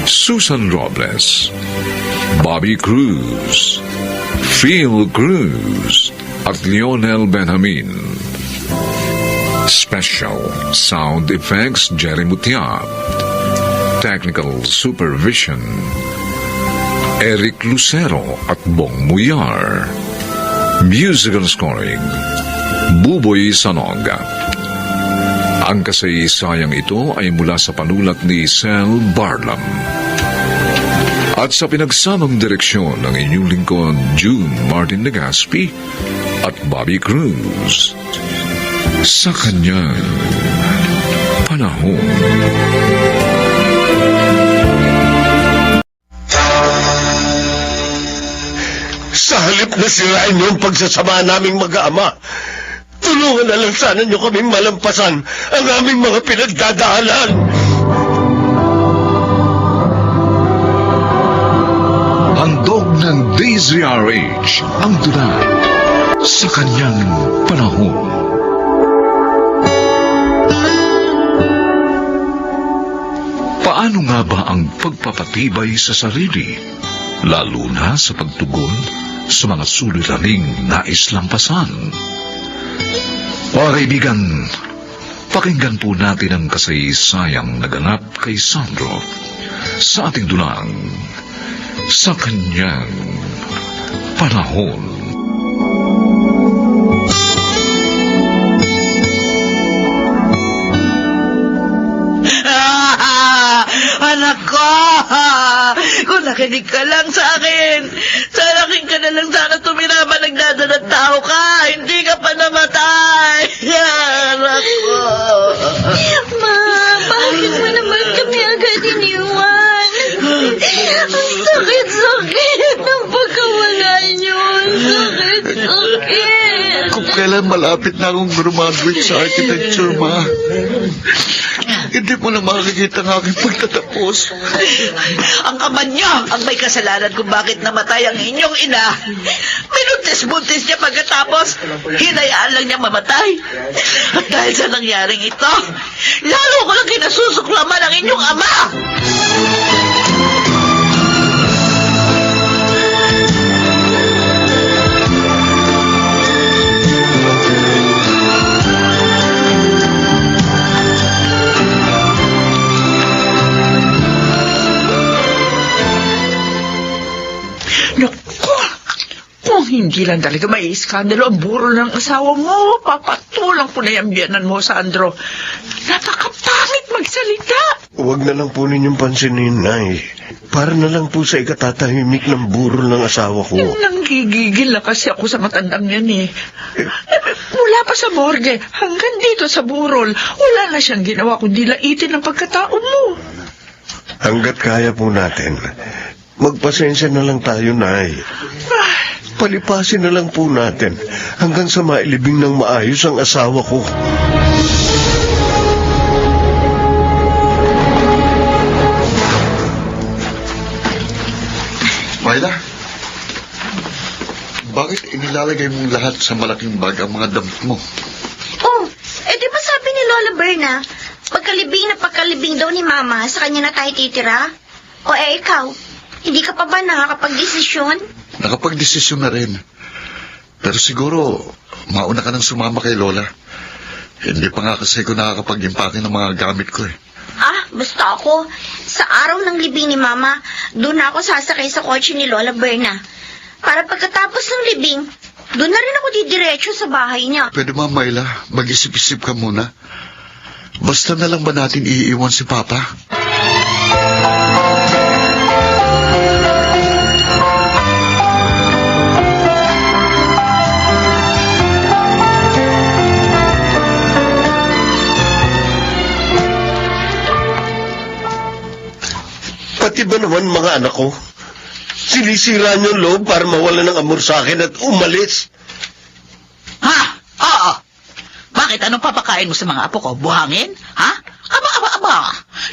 Susan Robles, Bobby Cruz, Phil Cruz, at Lionel Benjamin. Special Sound Effects Jerry Mutiap. Technical Supervision Eric Lucero at Bong Muyar. Musical Scoring Buboy Sanoga. Ang kasaysayang ito ay mula sa panulat ni Sel Barlam. At sa pinagsamang direksyon ng inyong lingkod June Martin Legaspi at Bobby Cruz. Sa kanyang panahon. Sa halip na sirain yung pagsasama naming mag-aama, tulungan na lang sana nyo kaming malampasan ang aming mga pinagdadaanan. Handog ng DZRH ang tula sa kanyang panahon. Paano nga ba ang pagpapatibay sa sarili, lalo na sa pagtugon sa mga suliraning nais lampasan? Mga kaibigan, pakinggan po natin ang kasaysayang naganap kay Sandro sa ating dulang sa kanyang panahon. Anak ko! Nakinig ka lang sa akin. Salaking ka na lang sana tumira ba nagdadalang tao ka. Hindi ka pa namatay. Anak ko. Ma, bakit mo naman kami agad iniwan? Ang sakit-sakit ng pagkawala niyo. Ang sakit-sakit. Kung kailan malapit na akong graduate sa architecture, Ma. Hindi mo na makikita ang aking pagtatapos. Ang ama niyo ang may kasalanan kung bakit namatay ang inyong ina. Minuntis-buntis niya pagkatapos, hinayaan lang niya mamatay. At dahil sa nangyaring ito, lalo ko lang kinasusuklaman ang inyong ama. Naku, kung hindi lang talaga may iskandalo ang buro ng asawa mo, papatulang ko na yung biyanan mo, Sandro. Napakapangit magsalita. Huwag na lang po ninyong pansinin, Nay. Para na lang po sa ikatatahimik ng burol ng asawa ko. Yung nanggigigil na kasi ako sa matandang yan eh. Mula pa sa morgue hanggang dito sa burol, wala na siyang ginawa kundi laitin ang pagkatao mo. Hanggat kaya po natin, magpasensya na lang tayo, Nay. Palipasin na lang po natin hanggang sa mailibing ng maayos ang asawa ko. Myla, bakit inilalagay mong lahat sa malaking bag ang mga damit mo? Oh, di ba sabi ni Lola Berna, pagkalibing daw ni Mama, sa kanya na tayo titira? O ikaw, hindi ka pa ba nakakapag-desisyon? Nakapag-desisyon na rin. Pero siguro, mauna ka nang sumama kay Lola. Hindi pa nga kasi ko nakakapag-impake ng mga gamit ko eh. Basta ako, sa araw ng libing ni Mama, doon ako sasakay sa kotse ni Lola Berna. Para pagkatapos ng libing, doon na rin ako didiretso sa bahay niya. Pwede ba, Myla, mag-isip-isip ka muna? Basta na lang ba natin iiwan si Papa? Pati ba naman mga anak ko? Sinisira niyo ang loob para mawala ng amor sa akin at umalis. Ha? Oo. Bakit? Anong papakain mo sa mga apo ko? Buhangin? Ha? Aba.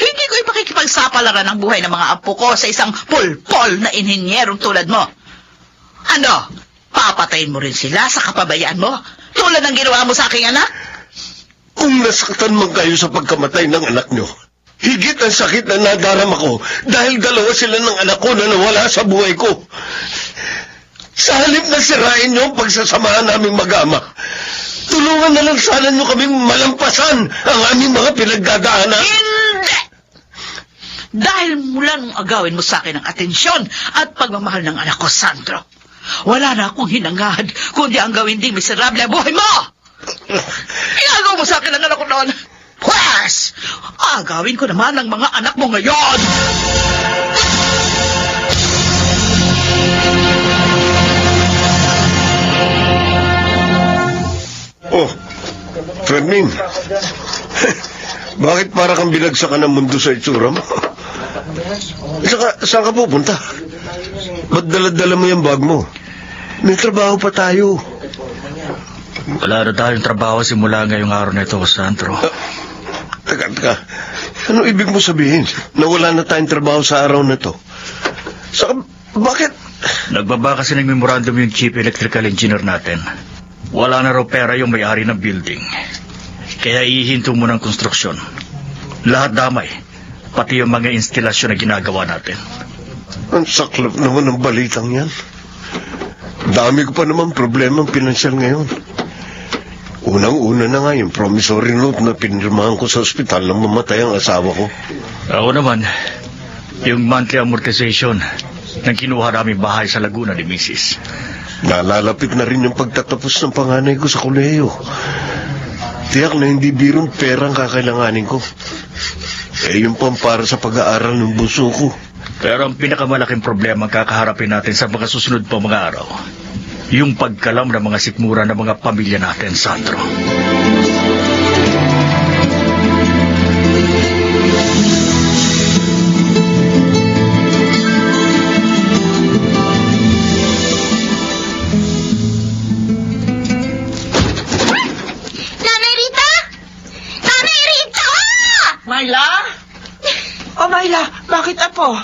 Hindi ko ipakikipagsapalaran ang buhay ng mga apo ko sa isang pulpol na inhinyerong tulad mo. Ano? Papatayin mo rin sila sa kapabayaan mo? Tulad ng ginawa mo sa aking anak? Kung nasaktan man kayo sa pagkamatay ng anak niyo, higit ang sakit na nadarama ko dahil dalawa sila ng anak ko na nawala sa buhay ko. Sa halip na sirain niyo ang pagsasamahan naming mag-ama, tulungan na lang sana niyo kaming malampasan ang aming mga pinagdadaanan. Hindi! Dahil mula nung agawin mo sa akin ang atensyon at pagmamahal ng anak ko, Sandro, wala na akong hinangad kundi ang gawin ding miserable ang buhay mo! Inagaw mo sa akin ang anak ko noon! Pwes! Agawin ko naman ang mga anak mo ngayon! Oh, Fermin, bakit para kang binagsakan ng mundo sa itsura mo? Saan ka pupunta? Ba't dala-dala mo yung bag mo? May trabaho pa tayo. Wala na tayong trabaho simula ngayong araw na ito, Sandro. Teka. Ano ibig mo sabihin? Na wala na tayong trabaho sa araw na to? Saka, bakit? Nagbaba kasi ng memorandum yung chief electrical engineer natin. Wala na raw pera yung may-ari ng building. Kaya ihinto mo ng konstruksyon. Lahat damay. Pati yung mga instalasyon na ginagawa natin. Ang saklap naman ng balitang yan. Dami ko pa naman problemang pinansyal ngayon. Unang-una na nga yung promissory note na pinirmahan ko sa ospital nang mamatay ang asawa ko. Ako naman, yung monthly amortization ng kinuha namin bahay sa Laguna ni Mrs. Nalalapit na rin yung pagtatapos ng panganay ko sa kolehiyo. Tiyak na hindi birong perang kakailanganin ko. Yung pampara sa pag-aaral ng bunso ko. Pero ang pinakamalaking problema ang kakaharapin natin sa mga susunod pa mga araw, yung pagkalam ng mga sikmura ng mga pamilya natin, Sandro. Nanay Rita! Nanay Rita! Myla? Oh, Myla, bakit apo?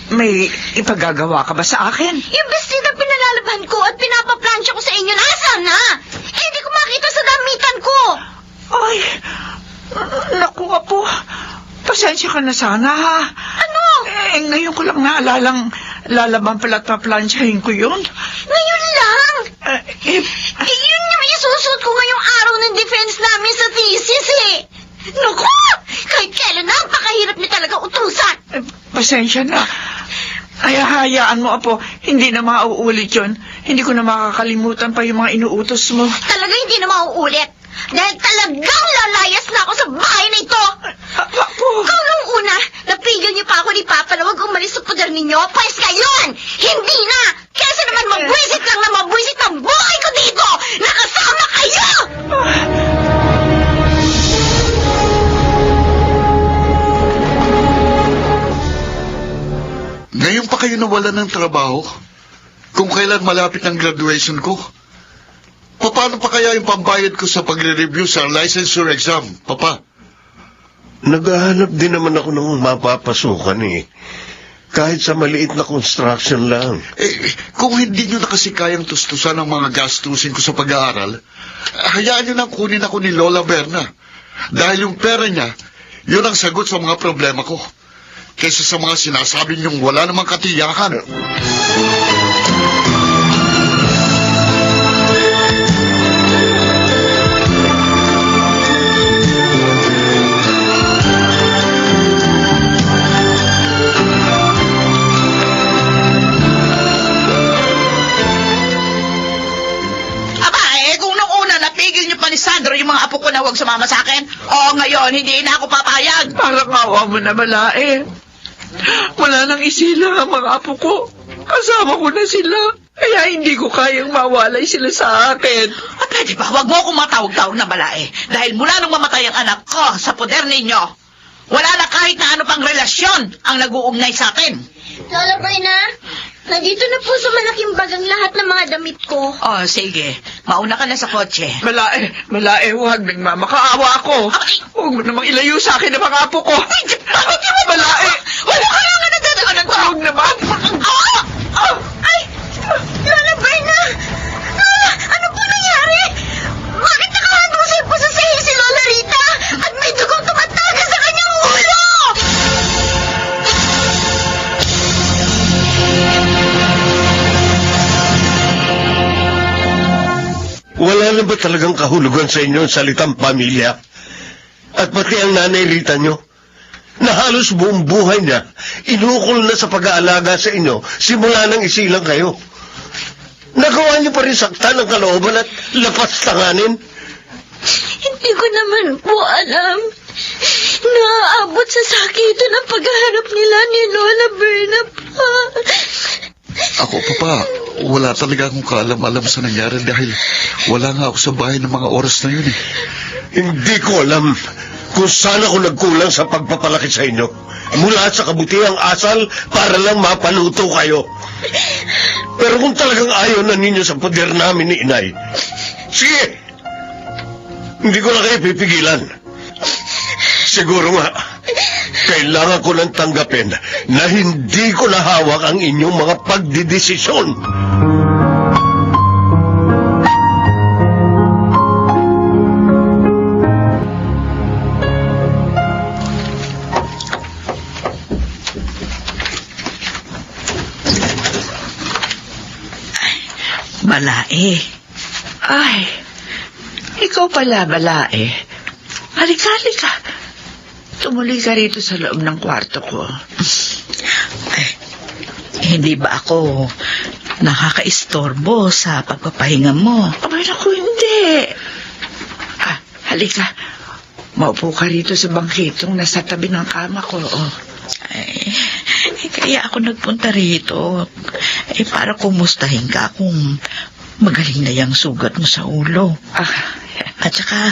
May ipagagawa ka ba sa akin? Yung bestit na pinalalabhan ko at pinapaplansya ko sa inyo, nasaan na? Eh, hindi ko makita sa damitan ko. Ay, naku apo. Pasensya ka na sana, ha? Ano? Eh, ngayon ko lang naalalang lalaban pala at paplansyahin ko yun. Ngayon lang. Eh, Yun yung isusuot ko ngayong araw ng defense namin sa thesis eh. Naku! Kahit kailan napakahirap niyo talaga utusan. pasensya na. Ay, hayaan mo, apo. Hindi na mauulit yun. Hindi ko na makakalimutan pa yung mga inuutos mo. Talaga hindi na mauulit. Dahil talagang lalayas na ako sa bahay na ito. Apo! Ikaw nung una, napigil niyo pa ako ni Papa na huwag umalis sa poder ninyo. Pwes ngayon, hindi na. Kesa naman mabwisit lang na mabwisit ang buhay ko dito. Nakasama kayo! Ngayon pa kayo nawala ng trabaho? Kung kailan malapit ang graduation ko? Paano pa kaya yung pambayad ko sa pagre-review sa licensure exam, Papa? Naghahanap din naman ako ng mapapasukan eh. Kahit sa maliit na construction lang. Kung hindi nyo na kasi kayang tustusan ang mga gastusin ko sa pag-aaral, hayaan nyo nang kunin ako ni Lola Berna. Dahil yung pera niya, yun ang sagot sa mga problema ko. Kaysa sa mga sinasabi niyong wala namang katiyakan. Ni Sandro yung mga apo ko na huwag sumama sa akin. O ngayon, hindi na ako papayag. Parang awa mo na malae. Wala nang isilang ang mga apo ko. Kasama ko na sila. Kaya hindi ko kayang mawalay sila sa akin. At pwede ba, huwag mo akong matawag-tawag na balae. Dahil mula nung mamatay ang anak ko sa poder ninyo, wala na kahit na ano pang relasyon ang nag-uugnay sa atin. Lola Berna, nandito na po sa malaking bagang lahat ng mga damit ko. Oh, sige. Mauna ka na sa kotse. Malae, huwag. Nagmamakaawa ako. Huwag mo namang ilayo sa akin ang mga apo ko. Bakit yung Malae! Wala ka lang na nagdadaan ng tao. Huwag naman. Ay! Lola Berna! Lola, ano po nangyari? Bakit nakahandusay po sa sahig si Lola Rita? At may dugong tumataga sa kanyang ulo! Wala na ba talagang kahulugan sa inyo ang salitang pamilya? At pati ang nanay Rita nyo, na halos buong buhay niya, inukol na sa pag-aalaga sa inyo, simula nang isilang kayo. Nagawa niyo pa rin saktan ang kalooban at lapas tanganin? Hindi ko naman po alam. Naaabot sa sakitan ang paghahanap nila ni Lola Berna pa. Ako, Papa, wala talaga akong kaalam-alam sa nangyari dahil wala nga ako sa bahay ng mga oras na yun eh. Hindi ko alam kung saan ako nagkulang sa pagpapalaki sa inyo. Mula sa kabutihang asal para lang mapaluto kayo. Pero kung talagang ayaw na ninyo sa poder namin ni Inay, sige, hindi ko na kayo pipigilan. Siguro nga, kailangan ko lang tanggapin na hindi ko nahawak ang inyong mga pagdidesisyon. Balae. Ay, ikaw pala, Balae. Halika. Tumuloy ka rito sa loob ng kwarto ko. Ay, hindi ba ako nakakaistorbo sa pagpapahinga mo? Abay, naku, hindi. Halika. Maupo ka rito sa bangkitong nasa tabi ng kama ko. Oh. Ay, Kaya ako nagpunta rito. Para kumustahin ka kung magaling na yung sugat mo sa ulo. At saka,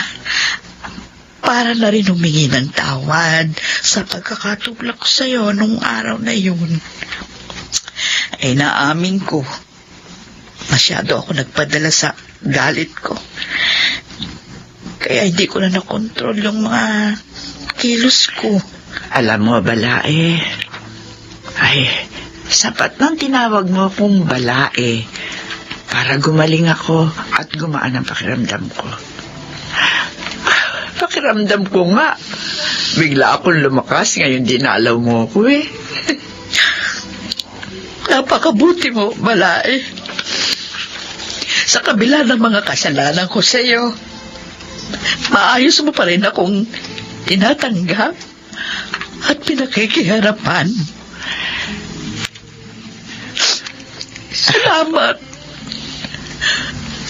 para na rin humingi ng tawad sa pagkakatulak ko sa'yo nung araw na yun. Naamin ko, masyado ako nagpadala sa galit ko. Kaya hindi ko na nakontrol yung mga kilos ko. Alam mo, Balae, sapat nang tinawag mo akong Balae para gumaling ako at gumaan ang pakiramdam ko. Pakiramdam ko nga, bigla akong lumakas ngayon dinalaw mo ako Napakabuti mo, Balae. Sa kabila ng mga kasalanan ko sa iyo, maayos mo pa rin akong tinatanggap at pinakikiharapan. Salamat.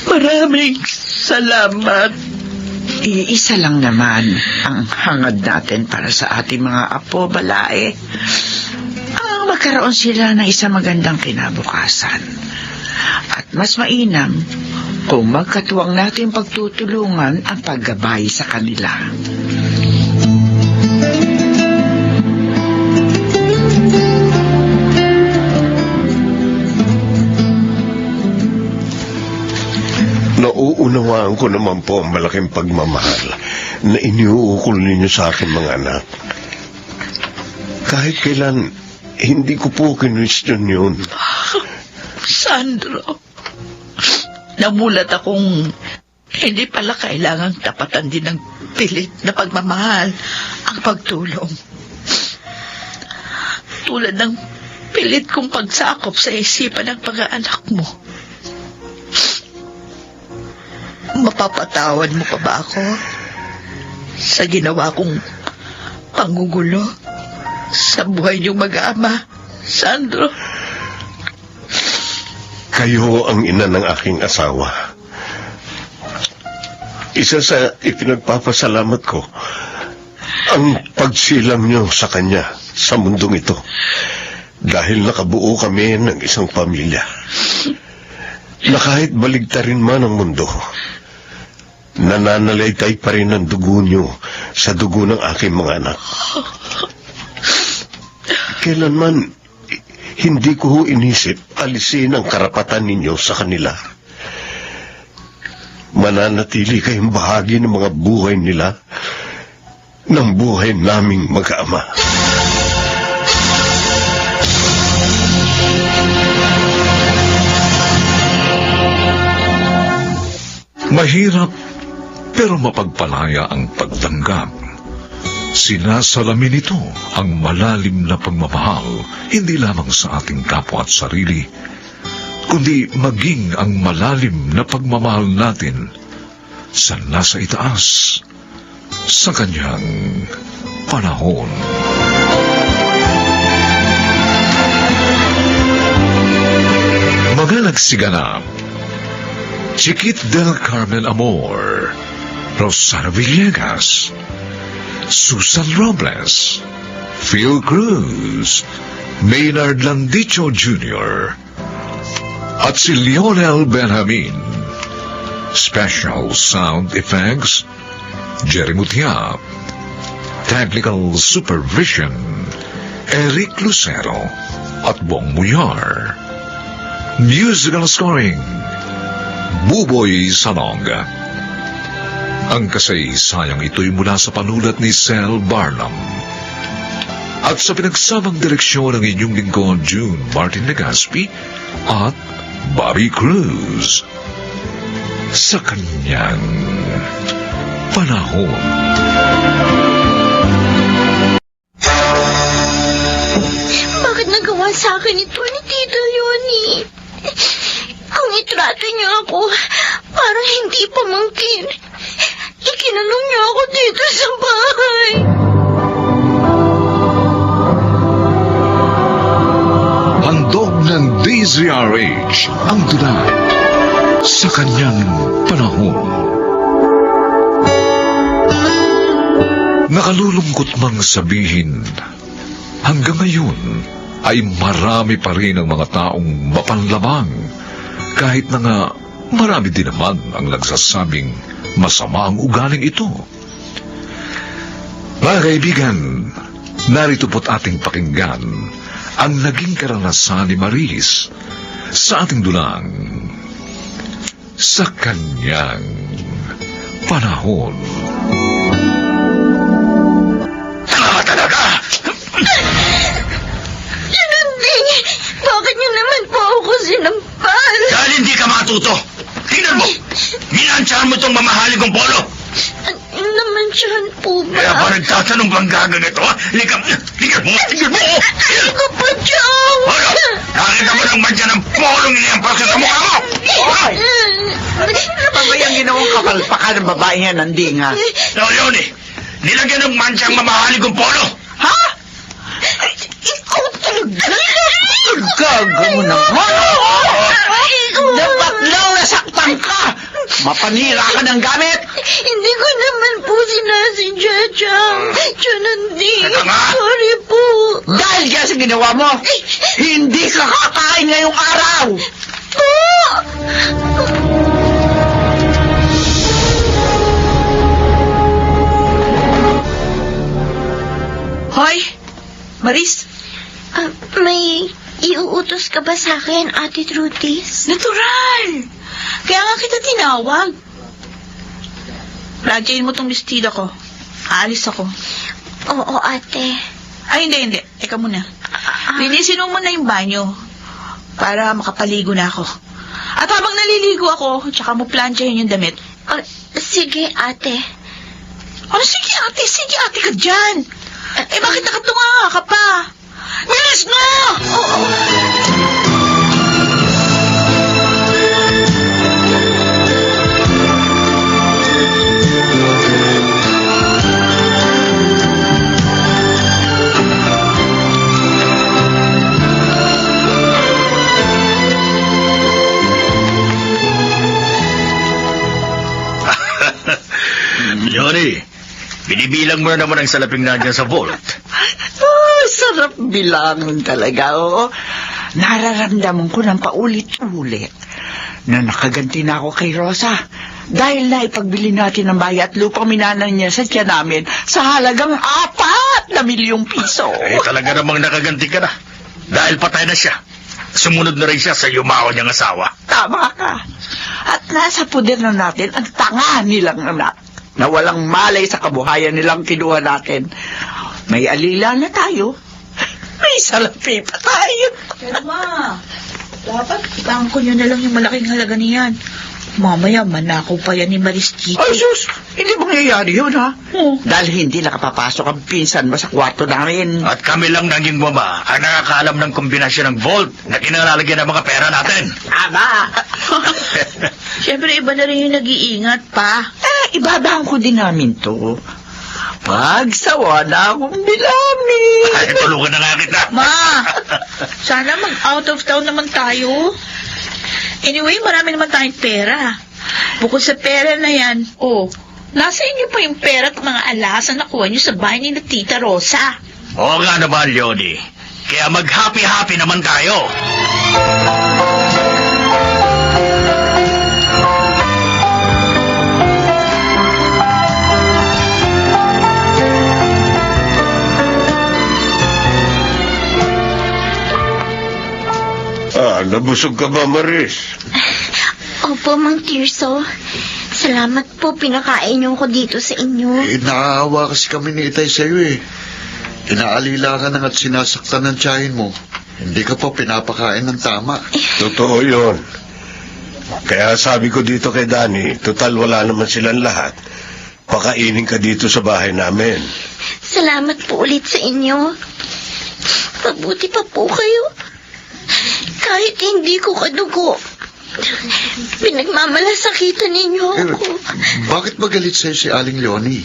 Maraming salamat. Iisa lang naman ang hangad natin para sa ating mga apo, Balae. Ang magkaroon sila ng isang magandang kinabukasan. At mas mainam kung magkatuwang natin pagtutulungan ang paggabay sa kanila. Nauunawaan ko naman po ang malaking pagmamahal na iniuukol ninyo sa akin, mga anak. Kahit kailan, hindi ko po kinwestiyon yun. Sandro, namulat akong hindi pala kailangang tapatan din ng pilit na pagmamahal ang pagtulong. Tulad ng pilit kong pagsakop sa isipan ng pag-aanak mo. Mapapatawad mo pa ba ako sa ginawa kong panggugulo sa buhay niyong mag-ama, Sandro? Kayo ang ina ng aking asawa. Isa sa ipinagpapasalamat ko, ang pagsilang niyo sa kanya sa mundong ito. Dahil nakabuo kami ng isang pamilya. Na kahit baligtarin man ang mundo, nananalaytay pa rin ang dugo niyo sa dugo ng aking mga anak. Kailanman, hindi ko ho inisip alisin ang karapatan ninyo sa kanila. Mananatili kayong bahagi ng mga buhay nila, ng buhay naming mag-ama. Mahirap pero mapagpalaya ang pagtanggap. Sinasalamin nito ang malalim na pagmamahal, hindi lamang sa ating kapwa at sarili, kundi maging ang malalim na pagmamahal natin sa nasa itaas, sa kanyang panahon. Mga nagsiganap: Chiquit del Carmen Amor, Rosana Villegas, Susan Robles, Phil Cruz, Maynard Landicho Jr., at si Lionel Benjamin. Special sound effects, Jerry Mutia. Technical supervision, Eric Lucero at Bong Muyar. Musical scoring, Buboy Salonga. Ang kasaysayang ito'y mula sa panulat ni Sel Barnum at sa pinagsamang direksyon ng inyong lingkod June Martin Legaspi at Bobby Cruz sa kanyang panahon. Bakit nagawa sa akin ito ni Tito Leonie? Kung itrato niyo ako parang hindi pamangkin, ikinulong niyo ako dito sa bahay. Handog ng DZRH ang tula sa kanyang panahon. Nakalulungkot mang sabihin, hanggang ngayon ay marami pa rin ang mga taong mapanlamang, kahit na nga marami din naman ang nagsasabing masama ang ugaling ito. Mga kaibigan, narito po't ating pakinggan ang naging karanasan ni Maris sa ating dulang sa kanyang panahon. Tama talaga! Sinanding, bakit niyo naman po ako sinampal? Dahil hindi ka matuto! Tingnan mo! Minansyahan mo itong mamahaling kong polo! Ano naman siyan po ba? Kaya pa nagtatanong bang gagang ito, ha? Tingnan mo! Hindi ko po, Chong! Ano? Nakita mo ng madya ng polong iniampas sa mukha mo! Hoy! Ano ba yung ginawang kapalpakan ng babae niya, Nanding, ha? Leone, nilagyan ng mansyang mamahaling kong polo! Ha? Ikaw talaga? Gago mo naman! Dapat lang nasaktan ka! Mapanira ka ng gamit! Hindi ko naman po sinasadya, Chong. Chonanding, Teka nga. sorry po. Dahil dyan sa ginawa mo, hindi ka kakain ngayong araw! Po! Hoy, Maris, May iuutos ka ba sa akin, Ate Trutis? natural. Kaya nga kita tinawag. Radyain mo tong bestida ko. Aalis ako. Oo, ate. Ay, hindi. Eka muna. Linisin mo muna yung banyo para makapaligo na ako. At habang naliligo ako, tsaka mo planchahin yung damit. Sige, ate. Ano, sige ate ka dyan. Eh, bakit nakatunga ka pa? Bilis na! Johnny, binibilang mo na naman ang salaping nandiyan sa vault. Oh, sarap bilangan talaga, oo. Nararamdaman ko ng paulit-ulit na nakaganti na ako kay Rosa dahil na ipagbili natin ng bahay at lupang minanan niya sa tiyan namin sa halagang 4 milyong piso. Eh, talaga namang nakaganti ka na. Dahil patay na siya. Sumunod na rin siya sa yumaon niyang asawa. Tama ka. At nasa puder na natin ang tanga nilang anak na walang malay sa kabuhayan nilang kinuha natin. May alila na tayo. May salapi pa tayo. Pero ma, dapat ibangko nyo na lang yung malaking halaga niyan. Mamaya manakaw pa yan ni Maris Chico. Ay, sus! Hindi mangyayari yun, ha? Oo. Dahil hindi nakapapasok ang pinsan mo sa kwarto namin. At kami lang naging mama ang nakakaalam ng kombinasyon ng vault na kinalalagyan ng mga pera natin. Tama! Siyempre, iba na rin yung nag-iingat pa. Ibabaan ko din namin to. Pagsawa na akong bilangin. Ay, tulungan na nga kita. Ma, sana mag-out of town naman tayo. Anyway, marami naman tayong pera. Bukod sa pera na yan, nasa inyo pa yung pera at mga alas na nakuha nyo sa bahay ni na Tita Rosa. Oo nga naman, Leonie. Kaya mag-happy-happy naman tayo. Nabusog ka ba, Maris? Opo, Mang Tirso. Salamat po, pinakain niyo ko dito sa inyo. Naawa kasi kami ni Itay sa'yo eh. Inaalila ka nang at sinasaktan ng tiyahin mo. Hindi ka pa pinapakain ng tama. Totoo yun. Kaya sabi ko dito kay Danny, total wala naman silang lahat. Pakainin ka dito sa bahay namin. Salamat po ulit sa inyo. Mabuti pa po kayo. Kahit hindi ko kadugo, pinagmamalasakitan ninyo ako. Bakit magalit sa'yo si Aling Leonie?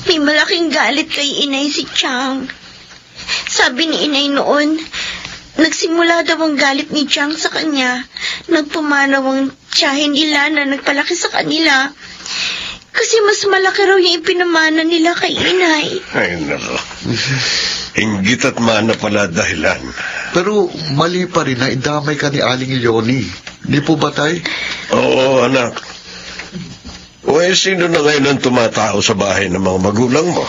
May malaking galit kay inay si Chang. Sabi ni inay noon, nagsimula daw ang galit ni Chang sa kanya. Nagpumanaw ang tiyahin nila na nagpalaki sa kanila. Kasi mas malaki raw yung ipinamana nila kay inay. Ay, nako. Inggit at mana pala dahilan. Pero mali pa rin na idamay ka ni Aling Leonie. Di po ba, tay? Oo, anak. O sino na ngayon ang tumatao sa bahay ng mga magulang mo?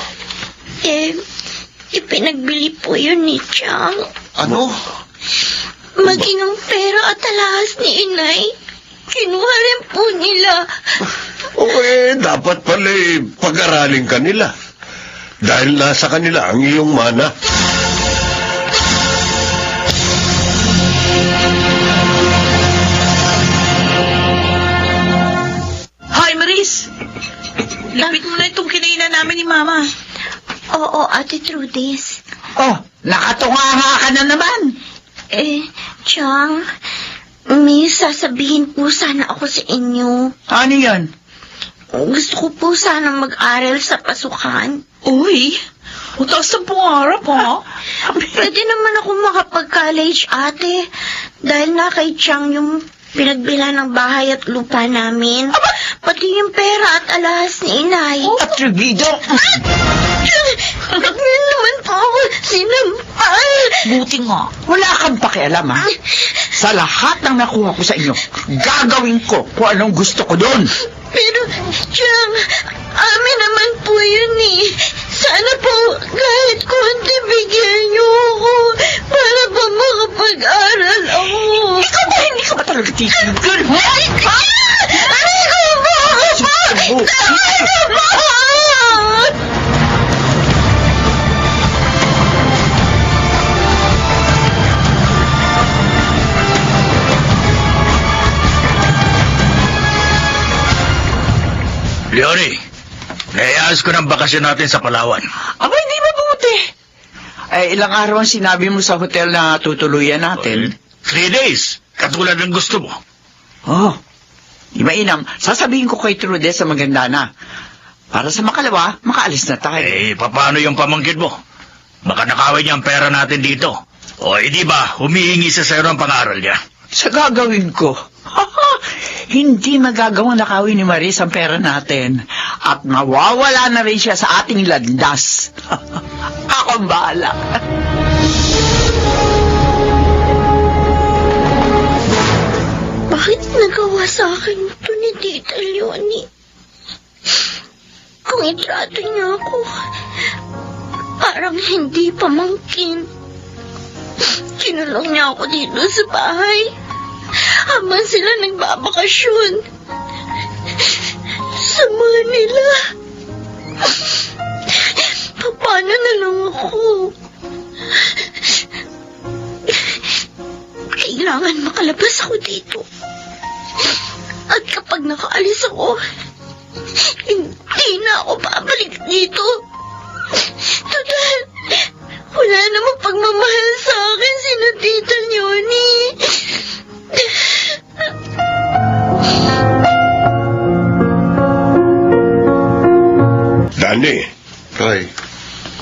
Ipinagbili po yun ni Chang. Ano? Maging ang pera at alahas ni inay. Kinuha rin po nila. Dapat pala pag-aralin ka nila. Dahil nasa kanila ang iyong mana. Hoy, Maris! Lapit mo na itong kinainan namin ni Mama. Oo, Ate Trudis. Oh, nakatunganga ka na naman. Chang, may sasabihin po sana ako sa inyo. Ano yan? Gusto ko po sana mag-aral sa pasukan. Uy, utaas ang pangarap, ha? Pwede naman ako makapag-college, ate. Dahil na kay Chang yung pinagbila ng bahay at lupa namin. Pati yung pera at alahas ni inay. Atrevido! Ba't niyo naman po ako sinampal? Buti nga, wala kang pakialam, ha? Sa lahat ng nakuha ko sa inyo, gagawin ko kung anong gusto ko doon. Pero, Chang, amin naman po yun eh. Sana po, kahit konti bigyan niyo ako para pa makapag-aral ako. Hindi ka ba talaga titigil? Ay ko ba? Tama na ba? Leonie, naiayos ko ng bakasyon natin sa Palawan. Aba, hindi mabuti. Ilang araw ang sinabi mo sa hotel na tutuluyan natin. 3 days, katulad ng gusto mo. Oh, di mainam. Sasabihin ko kay Trude sa maganda na. Para sa makalawa, makaalis na tayo. Paano yung pamangkin mo? Baka nakawin niya ang pera natin dito. O, di ba, humihingi sa sa'yo ng pang-aral niya. Sa gagawin ko. Hindi magagawang nakawin ni Maris ang pera natin. At mawawala na rin siya sa ating landas. Ako ang bahala. Bakit nagawa sa akin ito ni Tita Leonie? Kung itrato niya ako, parang hindi pamangkin. Kinulong niya ako dito sa bahay habang sila nagbabakasyon sa Manila. Paano na lang ako? Kailangan makalabas ako dito. At kapag nakaalis ako, hindi na ako babalik dito. Total, wala namang pagmamahal sa akin sina Tita Leonie. Dani, Tay,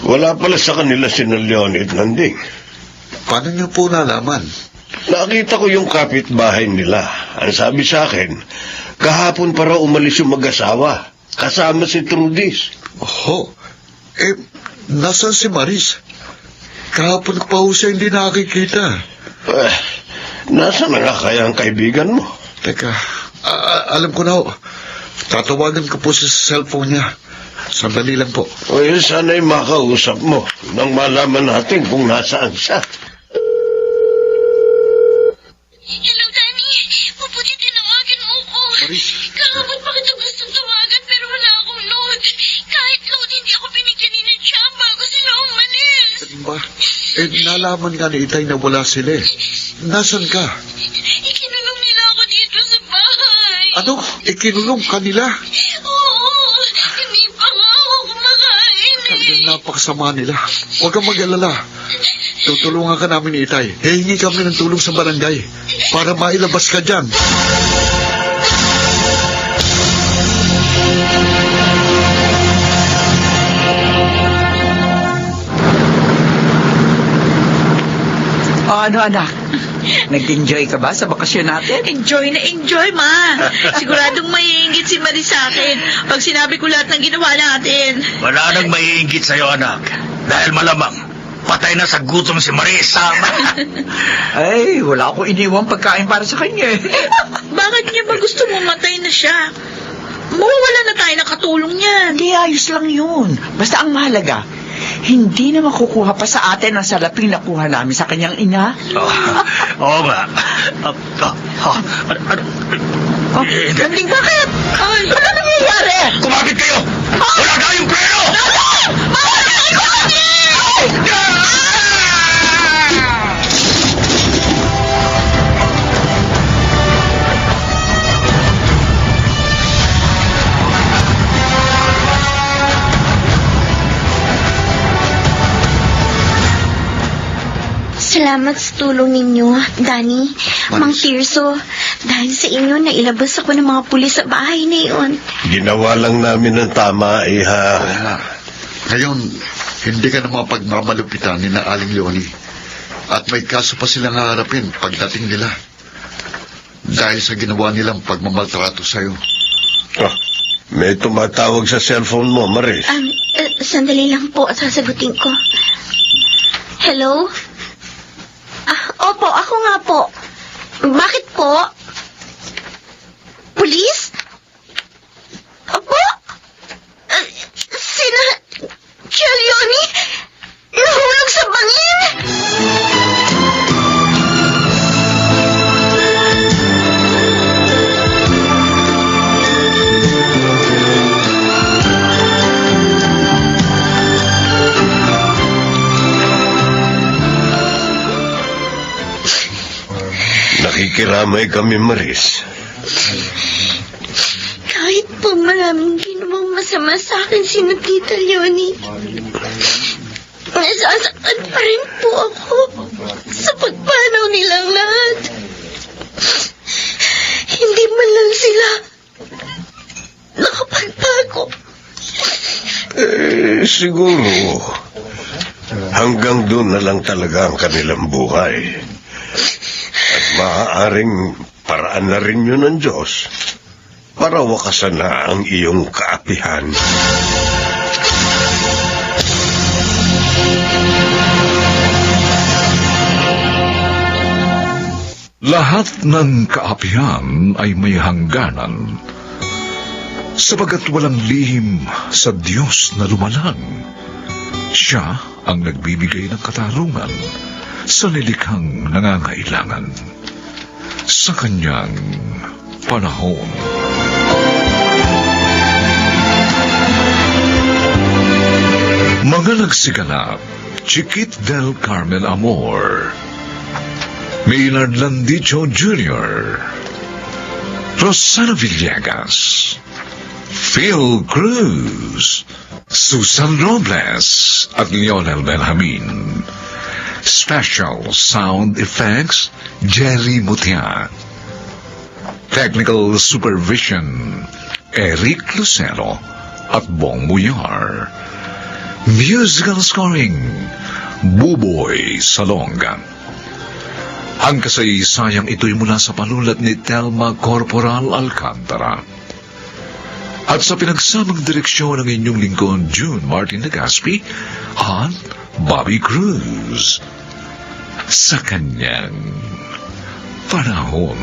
wala pala sa kanila si Leonie at Nanding. paano niyo po nalaman? Nakita ko yung kapitbahay nila. Ang sabi sa akin, kahapon para umalis yung mag-asawa. Kasama si Trudis. Oho, nasan si Maris? Kahapon pa ho siya hindi nakikita. Nasa na nga kaya ang kaibigan mo? Teka, alam ko na ho. Tatawagan ko po sa cellphone niya. Sandali lang po. Sana'y makausap mo nang malaman natin kung nasaan siya. Hello, Danny. Mabuti tinawagan mo ko. Maris. Kahapon pa kita gustong tawagan pero wala akong load. Kahit load, hindi ako binigyan ni Chang bago sila umalis. Ano ba? Nalaman nga ni Itay na wala sila eh. Nasaan ka? Ikinulong nila ako dito sa bahay. Ano? Ikinulong kanila? Oo, hindi pa nga ako kumakain Talagang napakasama nila. Huwag kang mag-alala. Tutulungan ka namin ni Itay. Hihingi kami ng tulong sa barangay para mailabas ka dyan. O ano anak, Nag-enjoy ka ba sa bakasyon natin? Enjoy na enjoy, ma. Siguradong maiingit si Marie sa akin pag sinabi ko lahat ng ginawa natin. Wala nang maiingit sa'yo, anak. Dahil malamang, patay na sa gutom si Marisa. Ay, wala akong iniwang pagkain para sa kanya. Bakit niya ba gusto mamatay na siya? Mawawala na tayo ng katulong niyan. Hindi, ayos lang yun. Basta ang mahalaga, hindi na makukuha pa sa atin ang salaping nakuha namin sa kanyang ina. Oo nga. Ganding, bakit? Ay, ano nangyayari? Kumapit kayo! Wala tayong preno! Salamat sa tulong ninyo, Danny, Mang Tirso. Dahil sa inyo, nailabas ako ng mga pulis sa bahay na iyon. Ginawa lang namin ng tama, Iha. Ngayon, hindi ka na mapagmamalupitan ni na Aling Leonie. At may kaso pa silang haharapin pagdating nila. Dahil sa ginawa nilang pagmamaltrato sa'yo. Oh, may tumatawag sa cellphone mo, Maris. Sandali lang po, sasagutin ko. Hello? Opo, ako nga po. Bakit po? Pulis? Opo? Sina... Leonie? Nahulog sa bangin? Nakikiramay kami, Maris. Kahit po maraming ginawang masama sa akin si Tita Leonie, nasasaktan pa rin po ako sa pagpanaw nilang lahat. Hindi man lang sila nakapagbago. Siguro, hanggang doon na lang talaga ang kanilang buhay. At maaaring paraan na rin yun ng Diyos para wakasan na ang iyong kaapihan. Lahat ng kaapihan ay may hangganan, sapagat walang lihim sa Diyos na lumalang. Siya ang nagbibigay ng katarungan sa nilikhang nangangailangan sa kanyang panahon. Mga nagsiganap, Chiquit del Carmen Amor, Maynard Landicho Jr., Rosana Villegas, Phil Cruz, Susan Robles at Lionel Benjamin. Special Sound Effects, Jerry Mutia. Technical Supervision, Eric Lucero at Bong Muyar. Musical Scoring, Buboy Salonga. Ang kasaysayang ito'y mula sa panulat ni Telma Corporal Alcantara. At sa pinagsamang direksyon ng inyong lingkod, June Martin Legaspi at Bobby Cruz, sa kanyang panahon.